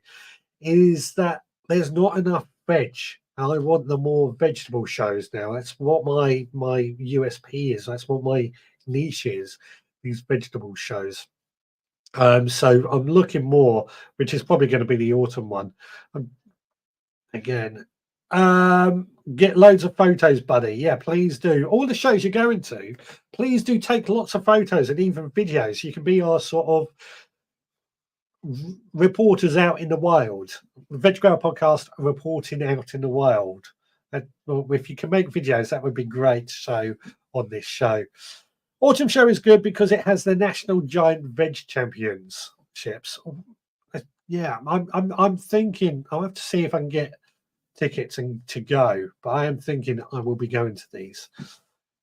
Speaker 1: is that there's not enough veg. I want the more vegetable shows now. That's what my USP is. That's what my niche is. These vegetable shows. So I'm looking more, which is probably going to be the autumn one. Again, get loads of photos, buddy. Yeah, please do. All the shows you're going to, please do take lots of photos and even videos. You can be our sort of reporters out in the wild. The Veg Grower Podcast reporting out in the wild. Well, if you can make videos, that would be great. So on this show, autumn show is good because it has the National Giant Veg Championships. Yeah, I'm thinking I'll have to see if I can get tickets and to go, but I am thinking I will be going to these.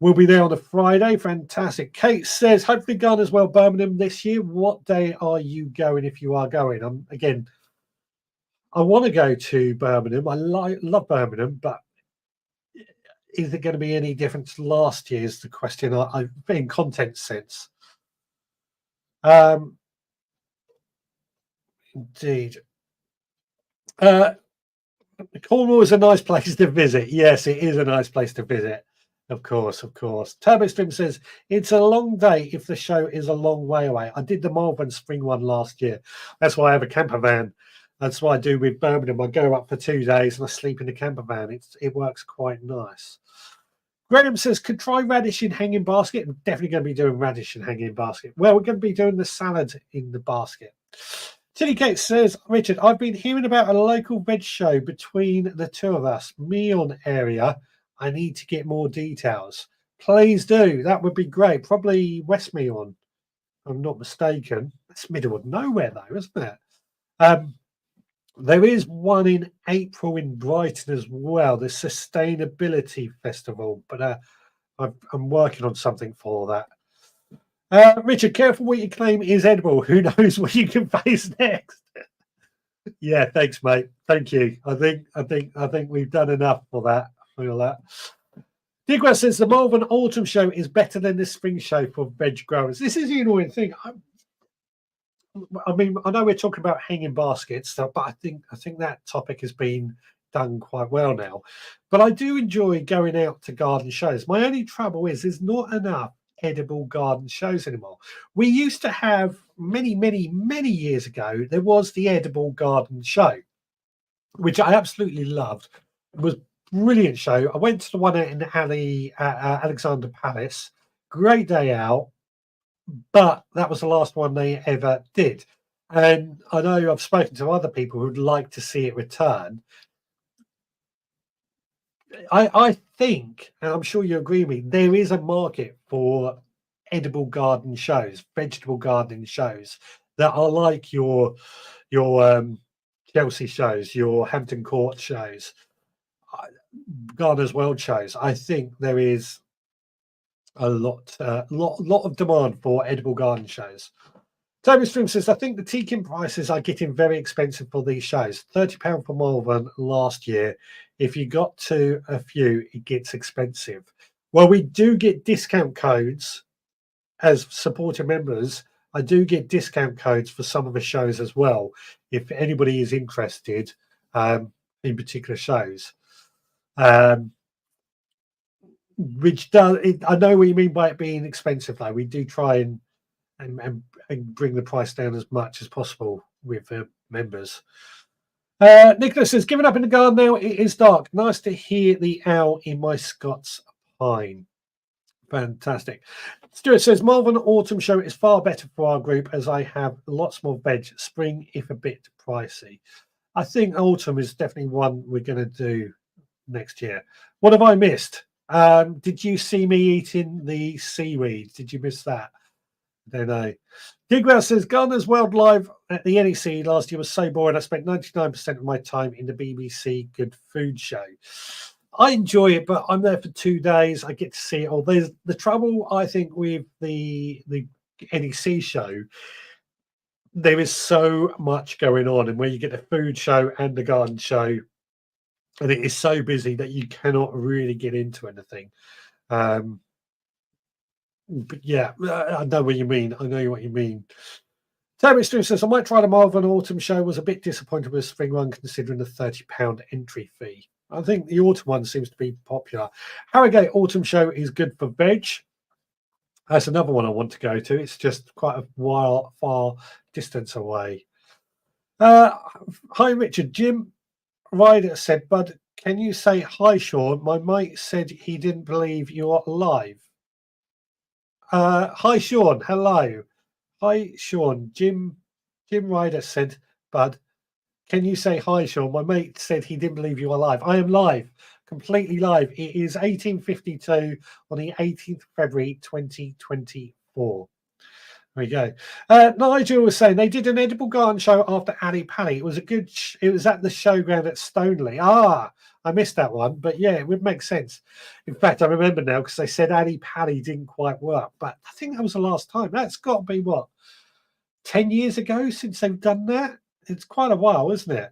Speaker 1: We'll be there on a Friday. Fantastic. Kate says, hopefully gone as well, Birmingham this year. What day are you going if you are going? Again, I want to go to Birmingham. I love Birmingham, but is it going to be any different to last year is the question in content sense. Indeed. Cornwall is a nice place to visit. Yes, it is a nice place to visit. Of course, of course. TurboStream says, it's a long day if the show is a long way away. I did the Malvern Spring one last year. That's why I have a camper van. That's what I do with Birmingham. I go up for 2 days and I sleep in the camper van. It works quite nice. Graham says, could try radish in hanging basket. I'm definitely going to be doing radish in hanging basket. Well, we're going to be doing the salad in the basket. Tilly Kate says, Richard, I've been hearing about a local veg show between the two of us, Meon area. I need to get more details. Please do. That would be great. Probably West Meon, if I'm not mistaken. That's middle of nowhere, though, isn't it? There is one in April in Brighton as well, the Sustainability Festival, but I'm working on something for that. Richard, careful what you claim is edible. Who knows what you can face next? Yeah, thanks, mate. Thank you. I think we've done enough for that. I feel that. Digwell says the Malvern Autumn Show is better than the Spring Show for veg growers. This is the annoying thing. I mean, I know we're talking about hanging baskets, but I think that topic has been done quite well now. But I do enjoy going out to garden shows. My only trouble is there's not enough edible garden shows anymore. We used to have many years ago, there was the edible garden show, which I absolutely loved. It was a brilliant show. I went to the one in Alexander Palace. Great day out, but that was the last one they ever did. And I know I've spoken to other people who'd like to see it return. I think, and I'm sure you agree with me, there is a market for edible garden shows, vegetable gardening shows that are like your Chelsea shows, your Hampton Court shows, Gardener's World shows. I think there is a lot of demand for edible garden shows. Toby Stream says, I think the Teakin prices are getting very expensive for these shows. £30 for Malvern last year. If you got to a few, it gets expensive. Well, we do get discount codes as supporter members. I do get discount codes for some of the shows as well, if anybody is interested in particular shows. Which does, I know what you mean by it being expensive, though. We do try and bring the price down as much as possible with members. Nicholas says, given up in the garden now, it is dark. Nice to hear the owl in my Scots pine. Fantastic. Stuart says, Malvern Autumn Show is far better for our group as I have lots more veg. Spring, if a bit pricey. I think autumn is definitely one we're going to do next year. What have I missed? Did you see me eating the seaweed? Did you miss that? I don't know. Digwell says, Gardener's World Live at the NEC last year was so boring. I spent 99% of my time in the BBC Good Food Show. I enjoy it, but I'm there for 2 days. I get to see it all. There's the trouble, I think, with the NEC show. There is so much going on, and where you get the food show and the garden show, and it is so busy that you cannot really get into anything. But yeah, I know what you mean. I know what you mean. Terry Stu says, I might try the Malvern Autumn show. Was a bit disappointed with the spring one, considering the £30 entry fee. I think the autumn one seems to be popular. Harrogate Autumn Show is good for veg. That's another one I want to go to. It's just quite a far distance away. Hi, Richard. Jim Ryder said, Bud, can you say hi, Sean? My mate said he didn't believe you're alive. Hi, Sean. Hello. Hi, Sean. Jim Ryder said, Bud, can you say hi, Sean? My mate said he didn't believe you were live. I am live, completely live. It is 18:52 on the 18th of February, 2024. There we go. Nigel was saying they did an edible garden show after Ali Pally. It was a good. It was at the showground at Stoneleigh. I missed that one, but yeah, it would make sense. In fact, I remember now because they said Ali Pally didn't quite work, but I think that was the last time. That's got to be what, 10 years ago since they've done that. It's quite a while, isn't it?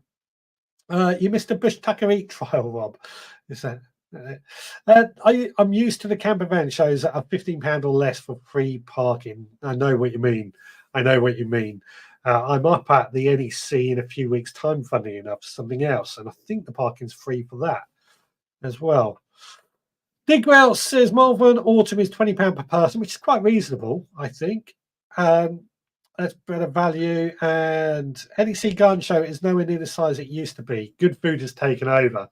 Speaker 1: You missed a Bush Tucker Eat trial, Rob. Is that? I'm used to the camper van shows that are £15 or less for free parking. I know what you mean. I'm up at the NEC in a few weeks' time, funny enough, something else, and I think the parking's free for that as well. Dig Wells says Malvern Autumn is £20 per person, which is quite reasonable, I think. That's better value, and NEC Garden Show is nowhere near the size it used to be. Good Food has taken over.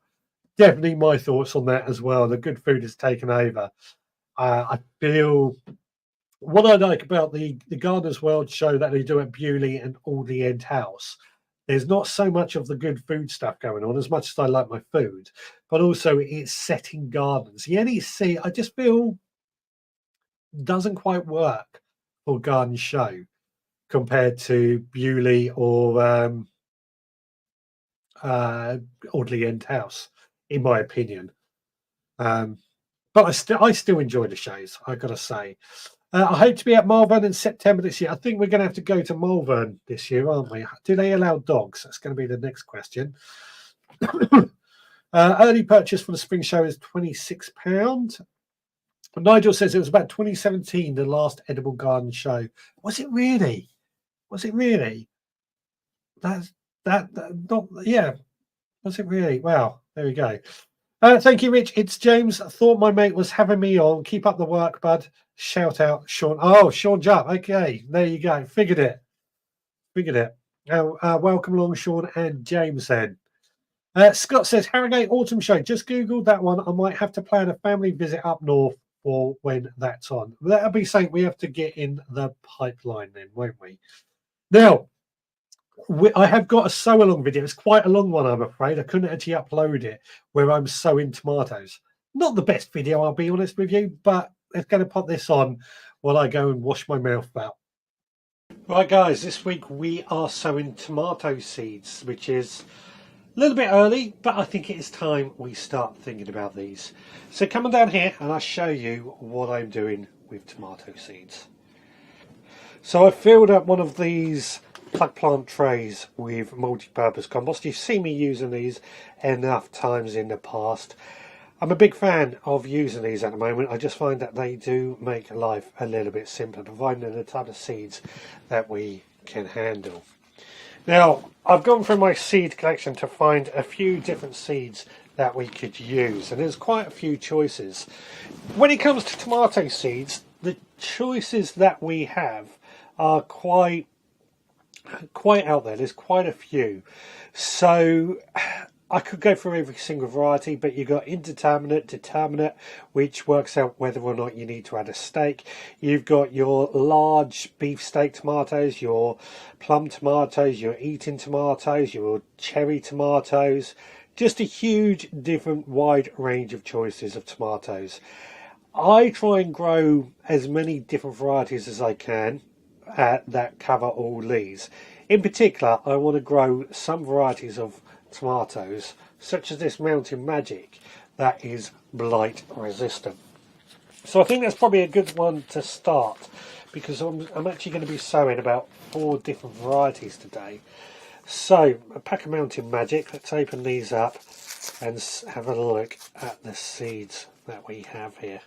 Speaker 1: Definitely my thoughts on that as well. The Good Food has taken over. I feel what I like about the Gardener's World show that they do at Bewley and Audley End House. There's not so much of the good food stuff going on, as much as I like my food, but also it's setting gardens. The NEC, I just feel, doesn't quite work for garden show compared to Bewley or Audley End House, in my opinion. But I still enjoy the shows, I gotta say. I hope to be at Malvern in September this year. I think we're going to have to go to Malvern this year, aren't we? Do they allow dogs? That's going to be the next question. Early purchase for the spring show is £26. Nigel says it was about 2017, the last edible garden show. Was it really? Yeah. Was it really? Wow. There we go. Thank you, Rich. It's James. I thought my mate was having me on. Keep up the work, bud. Shout out, Sean. Oh, Sean Jupp. Okay, there you go. Figured it. Welcome along, Sean and James then. Scott says, Harrogate Autumn Show. Just Googled that one. I might have to plan a family visit up north for when that's on. That'll be something we have to get in the pipeline then, won't we? Now, I have got a sew along video. It's quite a long one, I'm afraid. I couldn't actually upload it where I'm sowing tomatoes. Not the best video, I'll be honest with you, but it's going to put this on while I go and wash my mouth out. Right, guys, this week we are sowing tomato seeds, which is a little bit early, but I think it is time we start thinking about these. So come on down here and I'll show you what I'm doing with tomato seeds. So I filled up one of these plug plant trays with multi-purpose compost. You've seen me using these enough times in the past. I'm a big fan of using these at the moment. I just find that they do make life a little bit simpler, providing the type of seeds that we can handle. Now, I've gone through my seed collection to find a few different seeds that we could use, and there's quite a few choices. When it comes to tomato seeds, the choices that we have are quite out there. There's quite a few. So I could go through every single variety, but you've got indeterminate, determinate, which works out whether or not you need to add a stake. You've got your large beefsteak tomatoes, your plum tomatoes, your eating tomatoes, your cherry tomatoes. Just a huge, different, wide range of choices of tomatoes. I try and grow as many different varieties as I can that cover all these. In particular, I want to grow some varieties of tomatoes, such as this Mountain Magic, that is blight resistant. So I think that's probably a good one to start, because I'm actually going to be sowing about 4 different varieties today. So, a pack of Mountain Magic. Let's open these up and have a look at the seeds that we have here.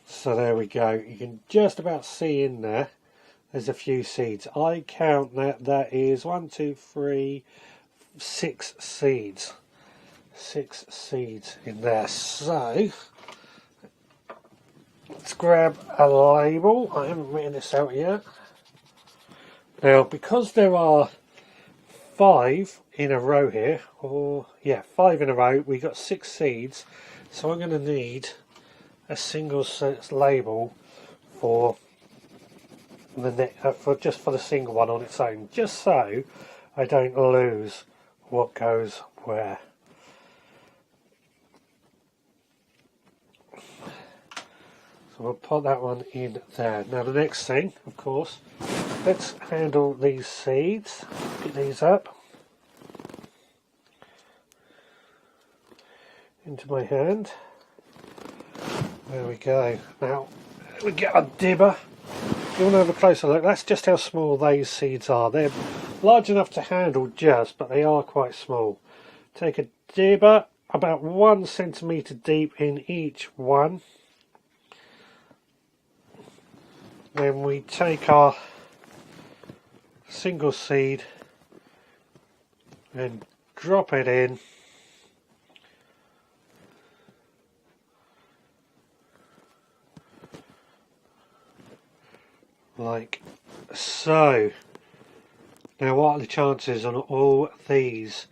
Speaker 1: So there we go. You can just about see in there. There's a few seeds. I count that is 1, 2, 3, 6 seeds. 6 seeds in there. So let's grab a label. I haven't written this out yet. Now, because there are 5 in a row here, or yeah, 5 in a row, we got 6 seeds. So I'm going to need a single label for the for the single one on its own, just so I don't lose what goes where. So we'll put that one in there. Now the next thing, of course, let's handle these seeds. Get these up into my hand. There we go. Now we get a dibber. You want to have a closer look. That's just how small these seeds are. They're large enough to handle just, but they are quite small. Take a dibber about 1 centimetre deep in each one. Then we take our single seed and drop it in. Like so. Now what are the chances on all these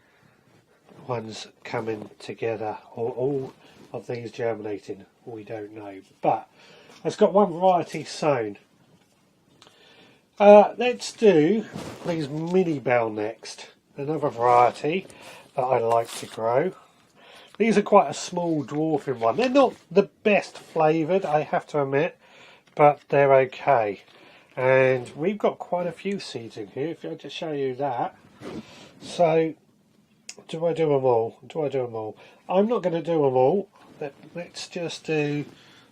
Speaker 1: ones coming together, or all of these germinating? We don't know, but it's got one variety sown. Let's do these mini bell next, another variety that I like to grow. These are quite a small dwarfing one. They're not the best flavoured, I have to admit, but they're okay. And we've got quite a few seeds in here, if I just show you that. So, do I do them all? Do I do them all? I'm not going to do them all. Let's just do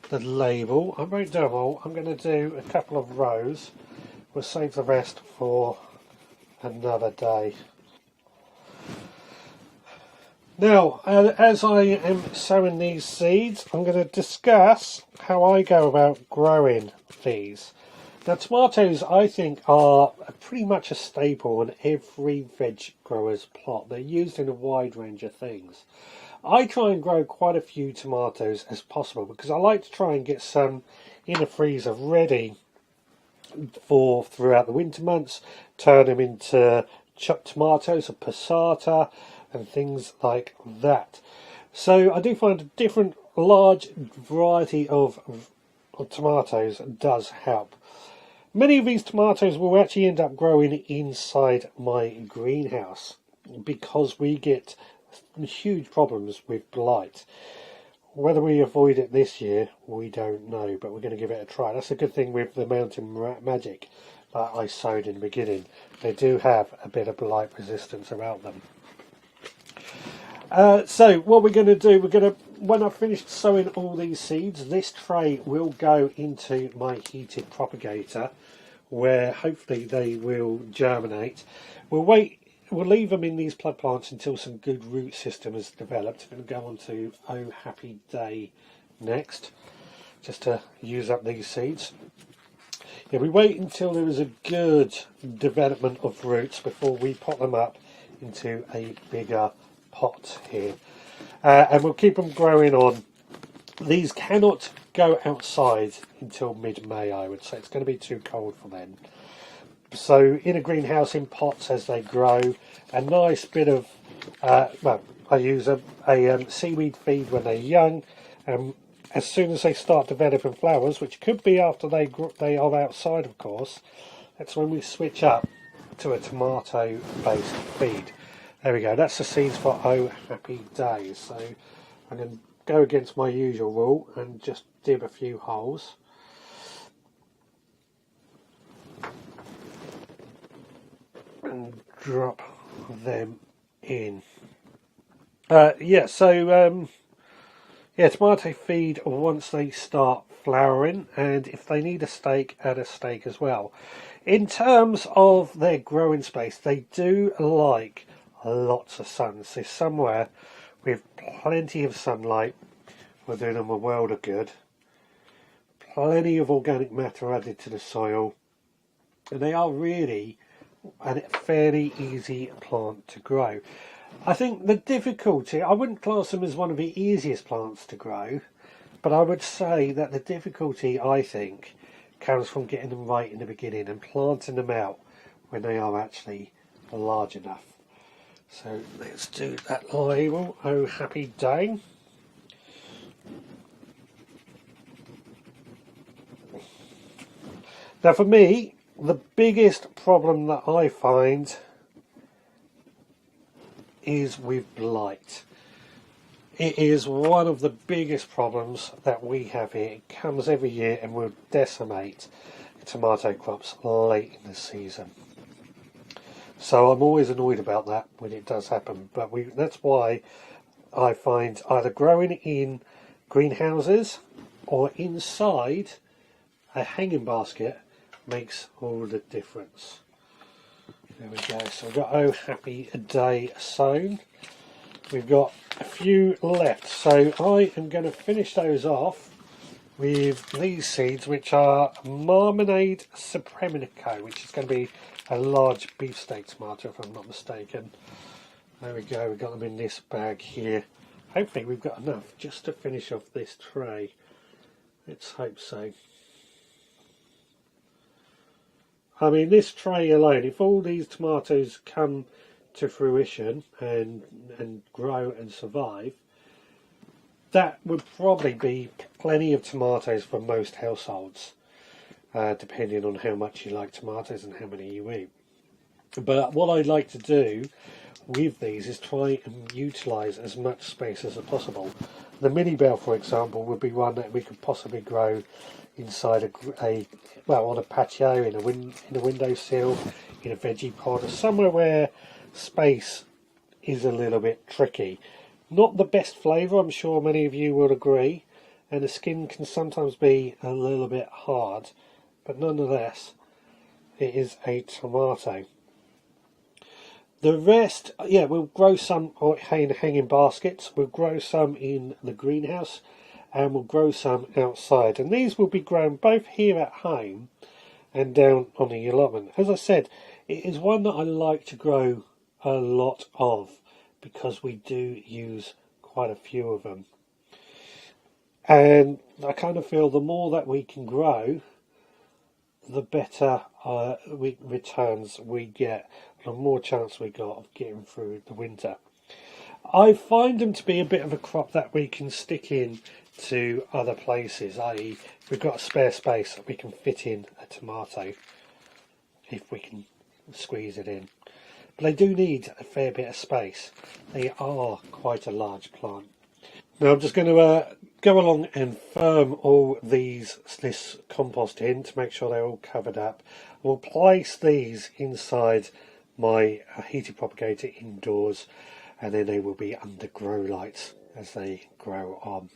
Speaker 1: the label. I won't do them all. I'm going to do a couple of rows. We'll save the rest for another day. Now, as I am sowing these seeds, I'm going to discuss how I go about growing these. Now, tomatoes, I think, are pretty much a staple on every veg grower's plot. They're used in a wide range of things. I try and grow quite a few tomatoes as possible because I like to try and get some in the freezer ready for throughout the winter months, turn them into chopped tomatoes or passata and things like that. So I do find a different large variety of tomatoes does help. Many of these tomatoes will actually end up growing inside my greenhouse because we get huge problems with blight. Whether we avoid it this year, we don't know, but we're going to give it a try. That's a good thing with the Mountain Magic that I sowed in the beginning. They do have a bit of blight resistance about them. So what we're going to do, when I've finished sowing all these seeds, this tray will go into my heated propagator where hopefully they will germinate. We'll leave them in these plug plants until some good root system has developed. I'm going to go on to Oh Happy Day next, just to use up these seeds. Yeah, we wait until there is a good development of roots before we pot them up into a bigger pot here. And we'll keep them growing on. These cannot go outside until mid-May, I would say. It's going to be too cold for them. So in a greenhouse in pots as they grow, a nice bit of, I use a seaweed feed when they're young. As soon as they start developing flowers, which could be after they are outside, of course, that's when we switch up to a tomato-based feed. There we go, that's the seeds for Oh Happy Day. So I'm going to go against my usual rule and just dib a few holes. And drop them in. Yeah, tomato feed once they start flowering, and if they need a stake, add a stake as well. In terms of their growing space, they do like lots of sun. So somewhere with plenty of sunlight will do them a world of good. Plenty of organic matter added to the soil, and they are really a fairly easy plant to grow. I think the difficulty, I wouldn't class them as one of the easiest plants to grow, but I would say that the difficulty, I think, comes from getting them right in the beginning and planting them out when they are actually large enough. So let's do that label. Oh, happy day. Now for me, the biggest problem that I find is with blight. It is one of the biggest problems that we have here. It comes every year and will decimate tomato crops late in the season. So I'm always annoyed about that when it does happen. But that's why I find either growing in greenhouses or inside a hanging basket makes all the difference. There we go. So we've got Oh Happy Day sown. We've got a few left. So I am going to finish those off with these seeds, which are Marmalade Supremico, which is going to be a large beefsteak tomato, if I'm not mistaken. There we go. We've got them in this bag here. Hopefully we've got enough just to finish off this tray. Let's hope so. I mean, this tray alone, if all these tomatoes come to fruition and grow and survive, that would probably be plenty of tomatoes for most households, depending on how much you like tomatoes and how many you eat. But what I'd like to do with these is try and utilise as much space as possible. The mini bell, for example, would be one that we could possibly grow inside on a patio, in a windowsill, in a veggie pod, or somewhere where space is a little bit tricky. Not the best flavour, I'm sure many of you will agree, and the skin can sometimes be a little bit hard, but nonetheless, it is a tomato. The rest, we'll grow some in hanging baskets, we'll grow some in the greenhouse, and we'll grow some outside. And these will be grown both here at home and down on the allotment. As I said, it is one that I like to grow a lot of because we do use quite a few of them. And I kind of feel the more that we can grow, the better returns we get, the more chance we got of getting through the winter. I find them to be a bit of a crop that we can stick in to other places, i.e. if we've got a spare space that we can fit in a tomato, if we can squeeze it in. But they do need a fair bit of space. They are quite a large plant. Now I'm just going to go along and firm all this compost in to make sure they're all covered up. We'll place these inside my heated propagator indoors, and then they will be under grow lights as they grow on.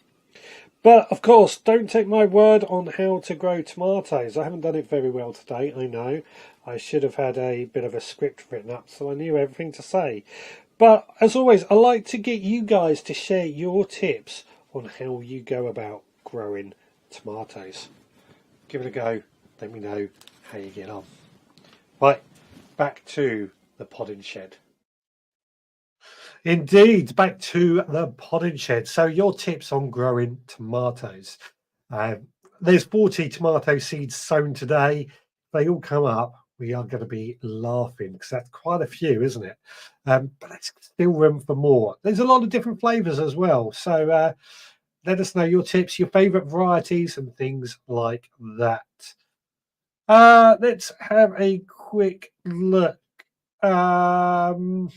Speaker 1: But of course, don't take my word on how to grow tomatoes. I haven't done it very well today, I know. I should have had a bit of a script written up so I knew everything to say. But as always, I like to get you guys to share your tips on how you go about growing tomatoes. Give it a go. Let me know how you get on. Right, back to the podding shed. Indeed, back to the podding shed. So your tips on growing tomatoes. There's 40 tomato seeds sown today. They all come up. We are going to be laughing because that's quite a few, isn't it? But there's still room for more. There's a lot of different flavours as well. So let us know your tips, your favourite varieties and things like that. Let's have a quick look. Nigel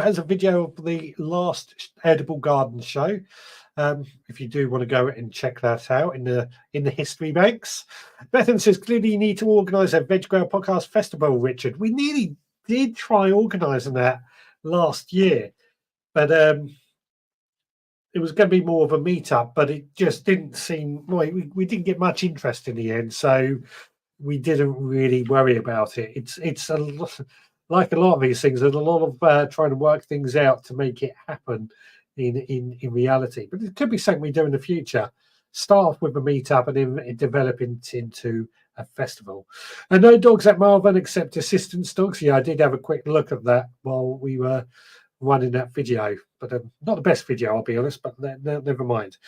Speaker 1: has a video of the last edible garden show. If you do want to go and check that out in the history banks. Bethan says clearly you need to organise a Veg Grow Podcast Festival, Richard. We nearly did try organising that last year. But it was going to be more of a meetup, but it just didn't seem. Well, we didn't get much interest in the end, so we didn't really worry about it. It's like a lot of these things. There's a lot of trying to work things out to make it happen in reality. But it could be something we do in the future. Start off with a meetup and then develop it into a festival. And no dogs at Malvern except assistance dogs. Yeah, I did have a quick look at that while we were running that video, but not the best video, I'll be honest. But never mind.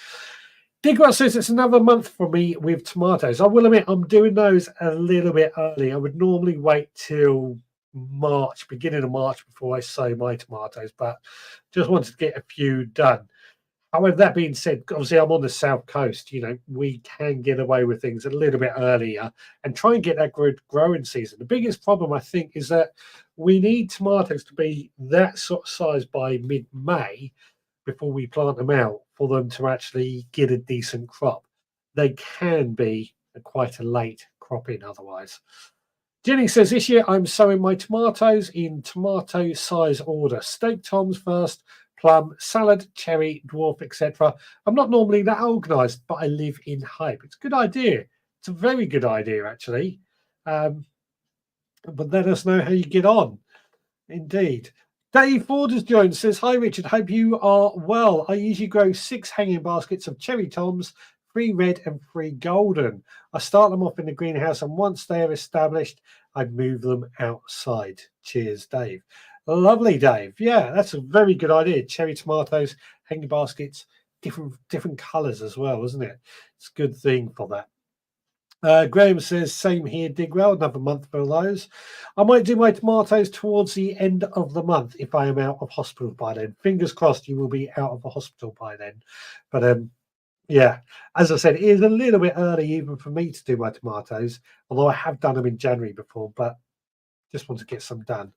Speaker 1: Digwell says it's another month for me with tomatoes. I will admit I'm doing those a little bit early. I would normally wait till March, beginning of March, before I sow my tomatoes, but just wanted to get a few done. However, that being said, obviously I'm on the south coast. You know, we can get away with things a little bit earlier and try and get that good growing season. The biggest problem, I think, is that we need tomatoes to be that sort of size by mid-May before we plant them out for them to actually get a decent crop. They can be quite a late cropping otherwise. Jenny says, this year I'm sowing my tomatoes in tomato size order. Steak toms first, plum, salad, cherry, dwarf, etc. I'm not normally that organised, but I live in hype. It's a good idea. It's a very good idea, actually. But let us know how you get on. Indeed. Dave Ford has joined, says, hi, Richard. Hope you are well. I usually grow 6 hanging baskets of cherry toms, 3 red and 3 golden. I start them off in the greenhouse, and once they are established, I move them outside. Cheers, Dave. Lovely, Dave. Yeah, that's a very good idea. Cherry tomatoes, hanging baskets, different colours as well, isn't it? It's a good thing for that. Graham says, same here, Digwell, another month for those. I might do my tomatoes towards the end of the month if I am out of hospital by then. Fingers crossed you will be out of the hospital by then. But yeah, as I said, it is a little bit early even for me to do my tomatoes, although I have done them in January before, but just want to get some done.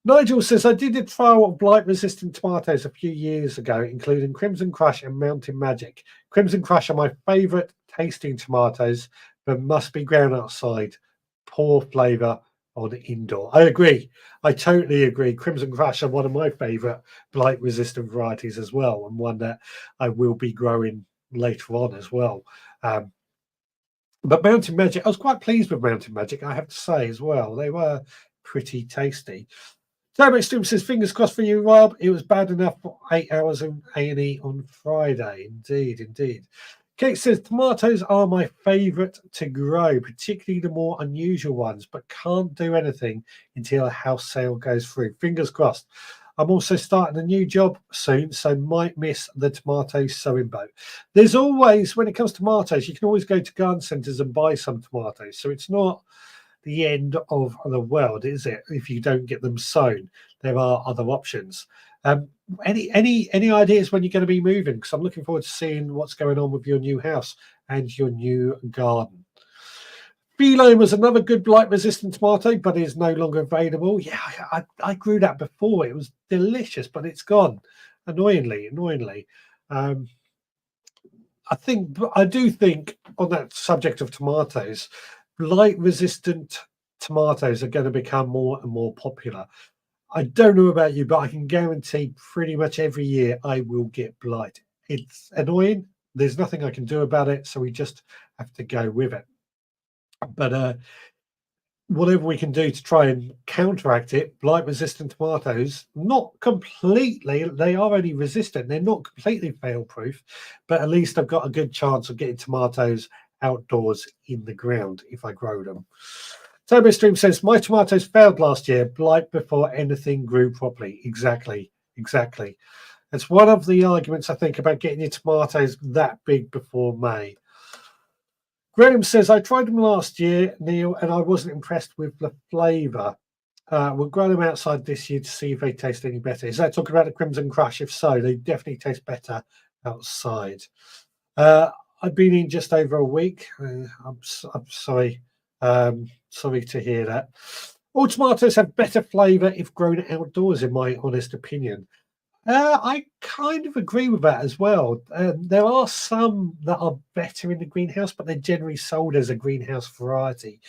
Speaker 1: Nigel says, I did a trial of blight-resistant tomatoes a few years ago, including Crimson Crush and Mountain Magic. Crimson Crush are my favourite tasting tomatoes, but must be ground outside. Poor flavour on indoor. I agree. I totally agree. Crimson Crush are one of my favourite blight-resistant varieties as well, and one that I will be growing later on as well. But Mountain Magic, I was quite pleased with Mountain Magic, I have to say as well. They were pretty tasty. Derek Stoom says, fingers crossed for you, Rob. It was bad enough for 8 hours in A&E on Friday. Indeed, indeed. Kate says, tomatoes are my favourite to grow, particularly the more unusual ones, but can't do anything until a house sale goes through. Fingers crossed. I'm also starting a new job soon, so might miss the tomato sowing boat. There's always, when it comes to tomatoes, you can always go to garden centres and buy some tomatoes. So it's not the end of the world, is it? If you don't get them sown, there are other options. Any ideas when you're going to be moving? Because I'm looking forward to seeing what's going on with your new house and your new garden. Philo was another good blight-resistant tomato, but is no longer available. Yeah, I grew that before. It was delicious, but it's gone. Annoyingly. I do think on that subject of tomatoes, blight-resistant tomatoes are going to become more and more popular. I don't know about you, but I can guarantee pretty much every year I will get blight. It's annoying. There's nothing I can do about it, so we just have to go with it. But whatever we can do to try and counteract it, blight-resistant tomatoes, not completely, they are only resistant. They're not completely fail-proof, but at least I've got a good chance of getting tomatoes outdoors in the ground if I grow them. Turbo Stream says, my tomatoes failed last year, blight before anything grew properly. Exactly. It's one of the arguments, I think, about getting your tomatoes that big before May. Graham says, I tried them last year, Neil, and I wasn't impressed with the flavour. We'll grow them outside this year to see if they taste any better. Is that talking about the Crimson Crush? If so, they definitely taste better outside. I've been in just over a week. I'm sorry. Sorry to hear that. All tomatoes have better flavour if grown outdoors, in my honest opinion. I kind of agree with that as well. There are some that are better in the greenhouse, but they're generally sold as a greenhouse variety.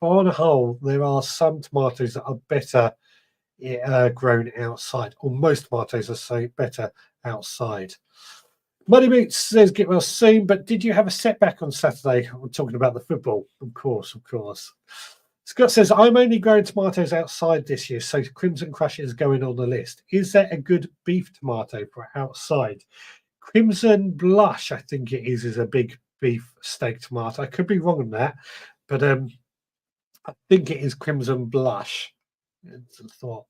Speaker 1: But on a whole, there are some tomatoes that are better grown outside, or most tomatoes are better outside. Muddy Boots says, get well soon, but did you have a setback on Saturday? We're talking about the football. Of course. Scott says, I'm only growing tomatoes outside this year, so Crimson Crush is going on the list. Is there a good beef tomato for outside? Crimson Blush, I think it is a big beef steak tomato. I could be wrong on that, but I think it is Crimson Blush. It's a thought.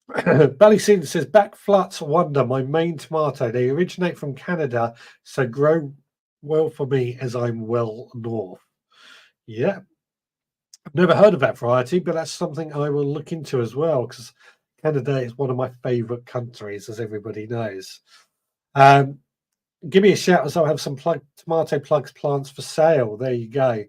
Speaker 1: Ballycine says, back flats wonder, my main tomato. They originate from Canada, so grow well for me as I'm well north. Yeah. I've never heard of that variety, but that's something I will look into as well, because Canada is one of my favourite countries, as everybody knows. Give me a shout as I'll have some tomato plugs plants for sale. There you go.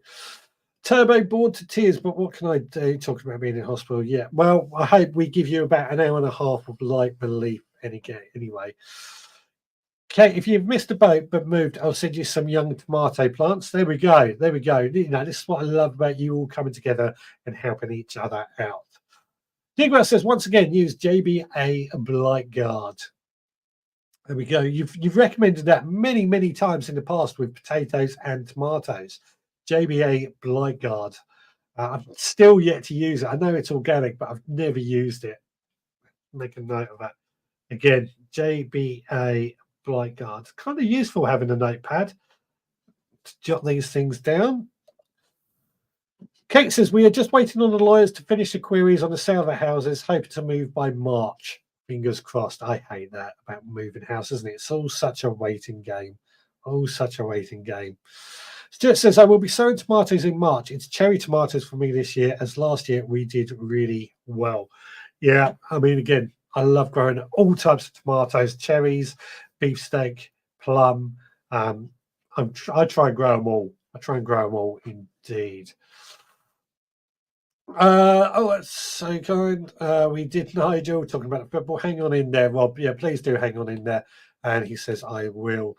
Speaker 1: Turbo bored to tears, but what can I do? Talking about being in hospital. Yeah, well, I hope we give you about an hour and a half of light relief anyway. Okay, if you've missed a boat but moved, I'll send you some young tomato plants. There we go. You know, this is what I love about you all coming together and helping each other out. Digwell says, once again, use JBA Blight Guard. There we go. You've recommended that many times in the past with potatoes and tomatoes. JBA Blight Guard. I've still yet to use it. I know it's organic, but I've never used it. Make a note of that. Again, JBA Blight Guard. Kind of useful having a notepad to jot these things down. Kate says, we are just waiting on the lawyers to finish the queries on the sale of the houses, hoping to move by March. Fingers crossed. I hate that about moving houses, isn't it? It's all such a waiting game. Stuart says, I will be sowing tomatoes in March. It's cherry tomatoes for me this year, as last year we did really well. Yeah, I mean, again, I love growing all types of tomatoes, cherries, beefsteak, plum. I try and grow them all. Indeed. That's so kind. We did Nigel talking about the football. Hang on in there, Rob. Yeah, please do hang on in there. And he says, I will.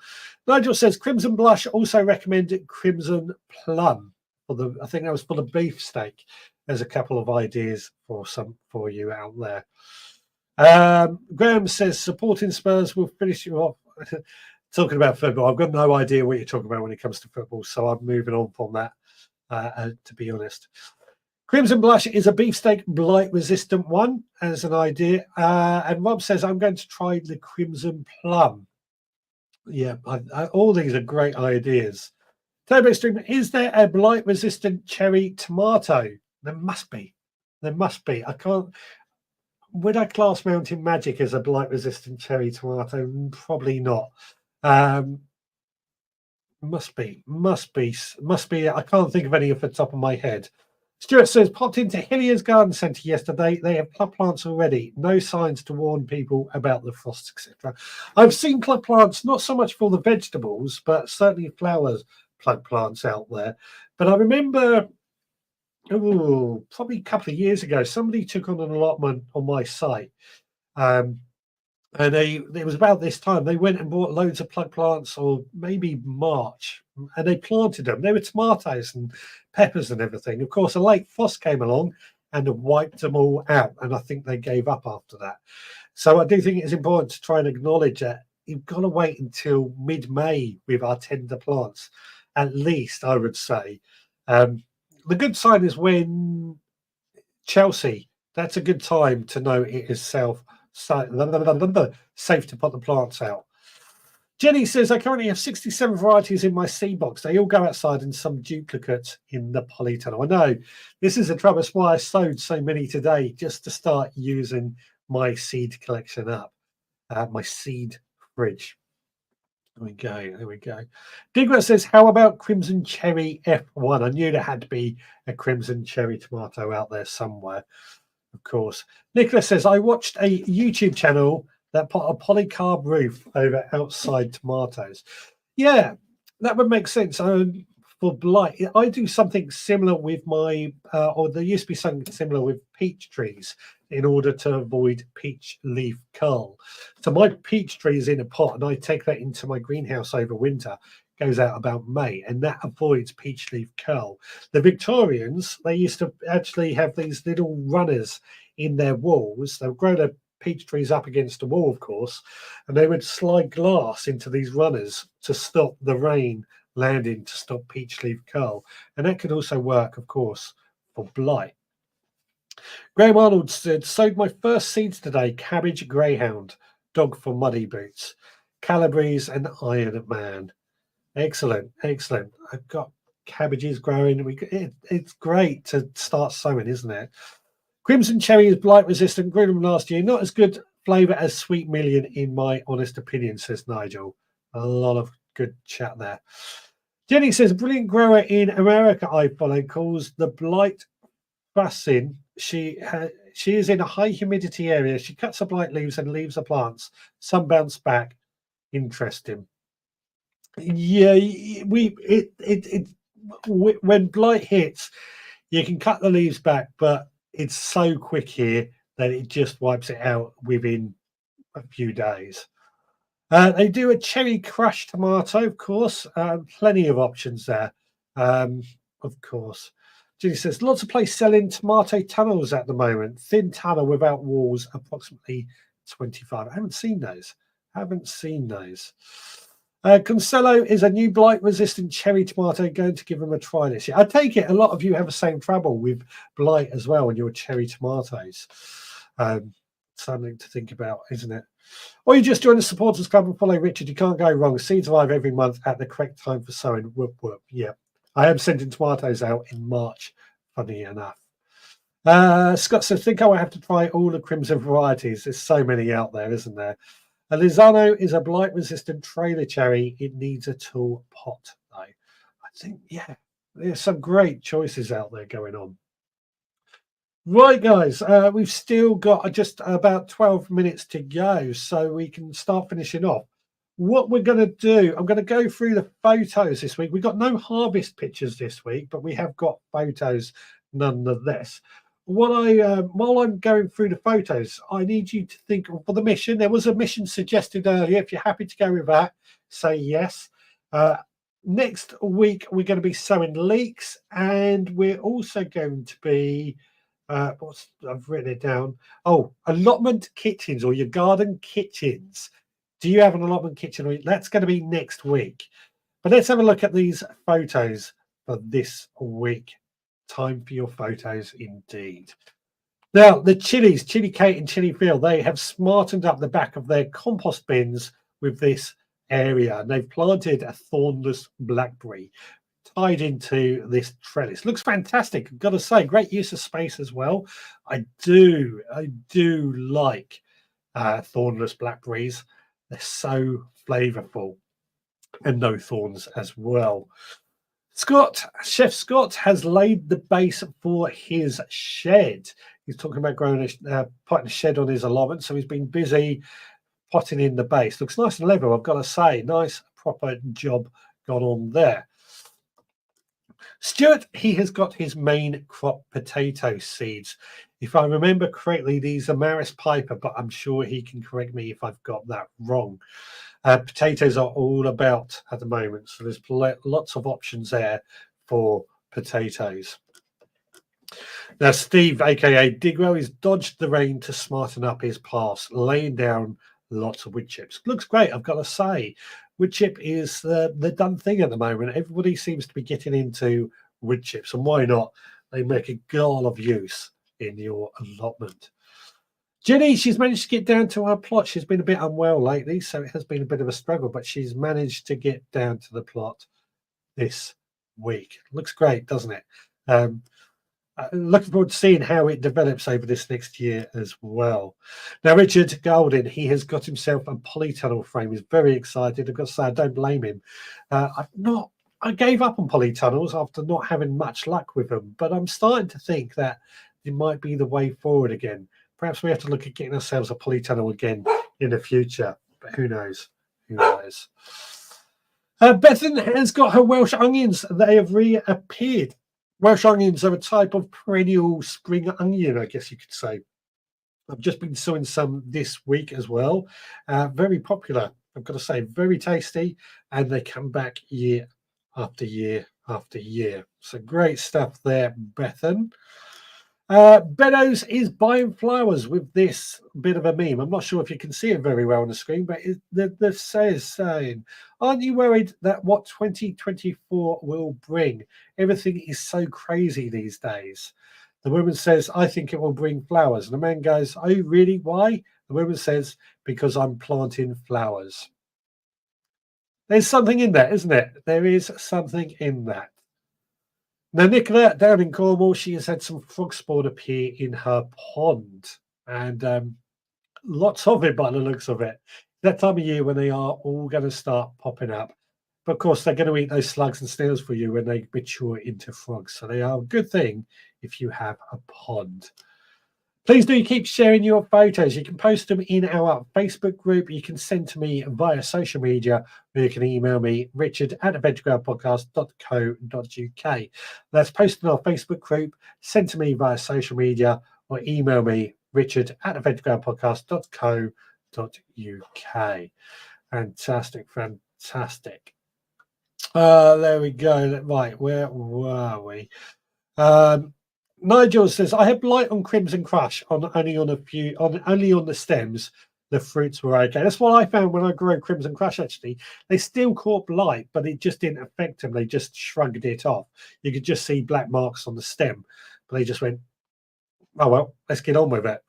Speaker 1: Nigel says, Crimson Blush also recommended Crimson Plum. I think that was for the beef steak. There's a couple of ideas for you out there. Graham says, supporting Spurs will finish you off. Talking about football, I've got no idea what you're talking about when it comes to football, so I'm moving on from that, to be honest. Crimson Blush is a beefsteak blight-resistant one, as an idea. And Rob says, I'm going to try the Crimson Plum. Yeah, all these are great ideas. Turbo Stream, is there a blight-resistant cherry tomato? There must be. I can't... Would I class Mountain Magic as a blight-resistant cherry tomato? Probably not. Must be. I can't think of any off the top of my head. Stuart says, popped into Hilliers Garden Centre yesterday. They have plug plants already. No signs to warn people about the frosts, etc. I've seen plug plants, not so much for the vegetables, but certainly flowers plug plants out there. But I remember, probably a couple of years ago, somebody took on an allotment on my site. And it was about this time they went and bought loads of plug plants, or maybe March, and they planted them. They were tomatoes and peppers and everything. Of course, a late frost came along and wiped them all out, and I think they gave up after that. So I do think it's important to try and acknowledge that you've got to wait until mid-May with our tender plants, at least, I would say. The good sign is when Chelsea, that's a good time to know it is safe to put the plants out. Jenny says, I currently have 67 varieties in my seed box. They all go outside and some duplicates in the polytunnel. I know this is a trouble. That's why I sowed so many today, just to start using my seed collection up, my seed fridge. There we go. Digler says, how about Crimson Cherry F1? I knew there had to be a Crimson Cherry tomato out there somewhere. Of course. Nicholas says, I watched a YouTube channel that put a polycarb roof over outside tomatoes. Yeah, that would make sense. For blight, I do something similar with my, or there used to be something similar with peach trees in order to avoid peach leaf curl. So my peach tree is in a pot, and I take that into my greenhouse over winter, goes out about May, and that avoids peach leaf curl. The Victorians, they used to actually have these little runners in their walls. They would grow their peach trees up against the wall, of course, and they would slide glass into these runners to stop the rain landing, to stop peach leaf curl. And that could also work, of course, for blight. Graham Arnold said, sowed my first seeds today, cabbage greyhound, dog for muddy boots, Calabrese and Iron Man. Excellent, excellent. I've got cabbages growing. It's great to start sowing, isn't it? Crimson Cherry is blight resistant, grew them last year. Not as good flavour as Sweet Million, in my honest opinion, says Nigel. A lot of good chat there. Jenny says, brilliant grower in America I follow calls the blight fussing. She is in a high humidity area. She cuts the blight leaves and leaves the plants. Some bounce back. Interesting. Yeah, when blight hits, you can cut the leaves back, but it's so quick here that it just wipes it out within a few days. They do a cherry crushed tomato, of course. Plenty of options there, of course. Judy says, lots of places selling tomato tunnels at the moment. Thin tunnel without walls, approximately 25. I haven't seen those. Consello is a new blight-resistant cherry tomato. Going to give them a try this year. I take it a lot of you have the same trouble with blight as well in your cherry tomatoes. Something to think about, isn't it? Or you just join the supporters club and follow Richard. You can't go wrong. Seeds arrive every month at the correct time for sowing. Whoop, whoop. Yeah. I am sending tomatoes out in March, funny enough. Scott says, think I will have to try all the crimson varieties. There's so many out there, isn't there? A Lizano is a blight-resistant trailer cherry. It needs a tall pot, though. I think, yeah, there's some great choices out there going on. Right, guys, we've still got just about 12 minutes to go, so we can start finishing off. What we're going to do, I'm going to go through the photos this week. We've got no harvest pictures this week, but we have got photos nonetheless. While I'm going through the photos, I need you to think for the mission. There was a mission suggested earlier. If you're happy to go with that, say yes. Next week, we're going to be sowing leeks, and we're also going to be, I've written it down. Oh, allotment kitchens, or your garden kitchens. Do you have an allotment kitchen? That's going to be next week. But let's have a look at these photos for this week. Time for your photos indeed. Now, the chilies, Chili Kate and Chili Phil, they have smartened up the back of their compost bins with this area. And they've planted a thornless blackberry tied into this trellis. Looks fantastic. I've got to say, great use of space as well. I do like thornless blackberries. They're so flavorful, and no thorns as well. Chef Scott has laid the base for his shed. He's talking about putting a shed on his allotment, so he's been busy potting in the base. Looks nice and level, I've got to say. Nice, proper job gone on there. Stuart, he has got his main crop potato seeds. If I remember correctly, these are Maris Piper, but I'm sure he can correct me if I've got that wrong. Potatoes are all about at the moment, so there's lots of options there for potatoes. Now, Steve, aka Digwell, has dodged the rain to smarten up his paths, laying down lots of wood chips. Looks great, I've got to say. Wood chip is the done thing at the moment. Everybody seems to be getting into wood chips, and why not? They make a gall of use in your allotment. Jenny, she's managed to get down to her plot. She's been a bit unwell lately, so it has been a bit of a struggle, but she's managed to get down to the plot this week. Looks great, doesn't it? Looking forward to seeing how it develops over this next year as well. Now, Richard Golden, he has got himself a polytunnel frame. He's very excited. I've got to say, I don't blame him. I gave up on polytunnels after not having much luck with them, but I'm starting to think that it might be the way forward again. Perhaps we have to look at getting ourselves a polytunnel again in the future, but who knows? Who knows? Bethan has got her Welsh onions. They have reappeared. Welsh onions are a type of perennial spring onion, I guess you could say. I've just been sowing some this week as well. Very popular I've got to say, very tasty, and they come back year after year after year. So great stuff there, Bethan. Beddoes is buying flowers with this bit of a meme. I'm not sure if you can see it very well on the screen, but the says saying, aren't you worried that what 2024 will bring? Everything is so crazy these days. The woman says, I think it will bring flowers. And the man goes, oh, really? Why? The woman says, because I'm planting flowers. There's something in that, isn't it? There is something in that. Now, Nicola, down in Cornwall, she has had some frog spawn appear in her pond, and lots of it by the looks of it. That time of year when they are all going to start popping up. But of course, they're going to eat those slugs and snails for you when they mature into frogs. So they are a good thing if you have a pond. Please do keep sharing your photos. You can post them in our Facebook group. You can send to me via social media, or you can email me, richard@veggroundpodcast.co.uk. That's posted in our Facebook group, send to me via social media, or email me, richard@veggroundpodcast.co.uk. Fantastic, fantastic. There we go. Right, where were we? Nigel says, I had blight on Crimson Crush only on the stems. The fruits were okay. That's what I found when I grew Crimson Crush, actually. They still caught blight, but it just didn't affect them. They just shrugged it off. You could just see black marks on the stem, but they just went, oh, well, let's get on with it.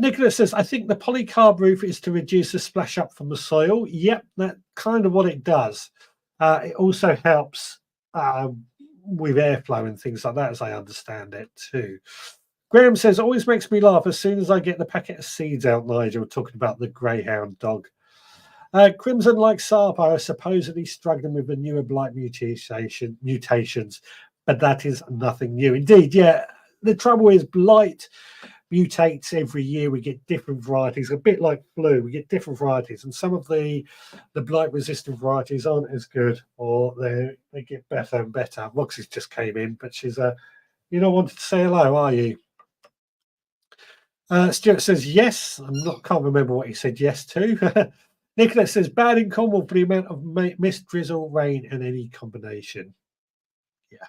Speaker 1: Nicholas says, I think the polycarb roof is to reduce the splash up from the soil. Yep, that's kind of what it does. It also helps with airflow and things like that, as I understand it too. Graham says, always makes me laugh as soon as I get the packet of seeds out, Nigel, talking about the greyhound dog. Crimson, like Sarpa, are supposedly struggling with the newer blight mutations, but that is nothing new. Indeed, yeah, the trouble is blight mutates every year. We get different varieties, a bit like flu. We get different varieties, and some of the blight resistant varieties aren't as good, or they get better and better. Roxy's just came in, but she's you don't want to say hello, are you? Stuart says yes. Can't remember what he said yes to. Nicholas says bad in Cornwall for the amount of mist, drizzle, rain, and any combination. Yeah.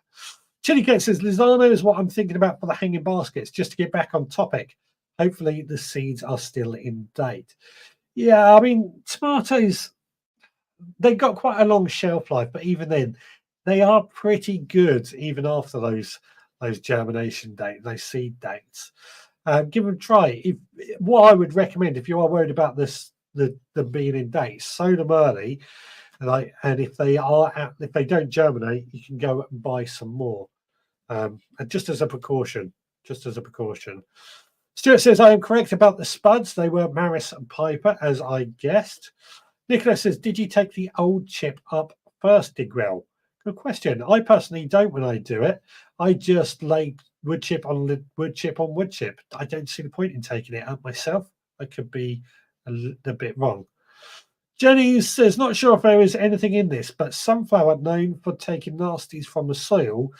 Speaker 1: Chili Cat says, Lizano is what I'm thinking about for the hanging baskets, just to get back on topic. Hopefully the seeds are still in date. Yeah, I mean, tomatoes, they've got quite a long shelf life, but even then, they are pretty good even after those germination dates, those seed dates. Give them a try. What I would recommend, if you are worried about them being in date, sow them early. And if they don't germinate, you can go and buy some more. And just as a precaution. Stuart says, I am correct about the spuds. They were Maris and Piper, as I guessed. Nicholas says, did you take the old chip up first, Digrell? Good question. I personally don't when I do it. I just lay wood chip on wood chip. I don't see the point in taking it up myself. I could be a bit wrong. Jenny says, not sure if there is anything in this, but sunflower known for taking nasties from the soil.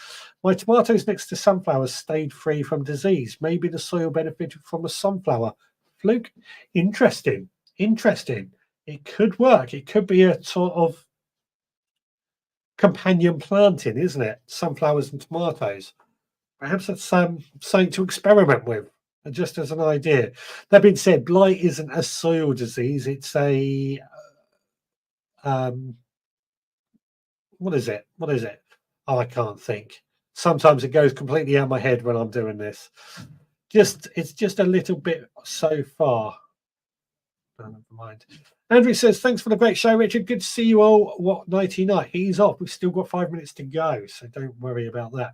Speaker 1: My tomatoes next to sunflowers stayed free from disease. Maybe the soil benefited from a sunflower. Fluke? Interesting. It could work. It could be a sort of companion planting, isn't it? Sunflowers and tomatoes. Perhaps that's something to experiment with, just as an idea. That being said, blight isn't a soil disease. It's a what is it? Oh, I can't think. Sometimes it goes completely out of my head when I'm doing this. It's just a little bit so far. Never mind. Andrew says, thanks for the great show, Richard. Good to see you all. What nighty night? He's off. We've still got 5 minutes to go, so don't worry about that.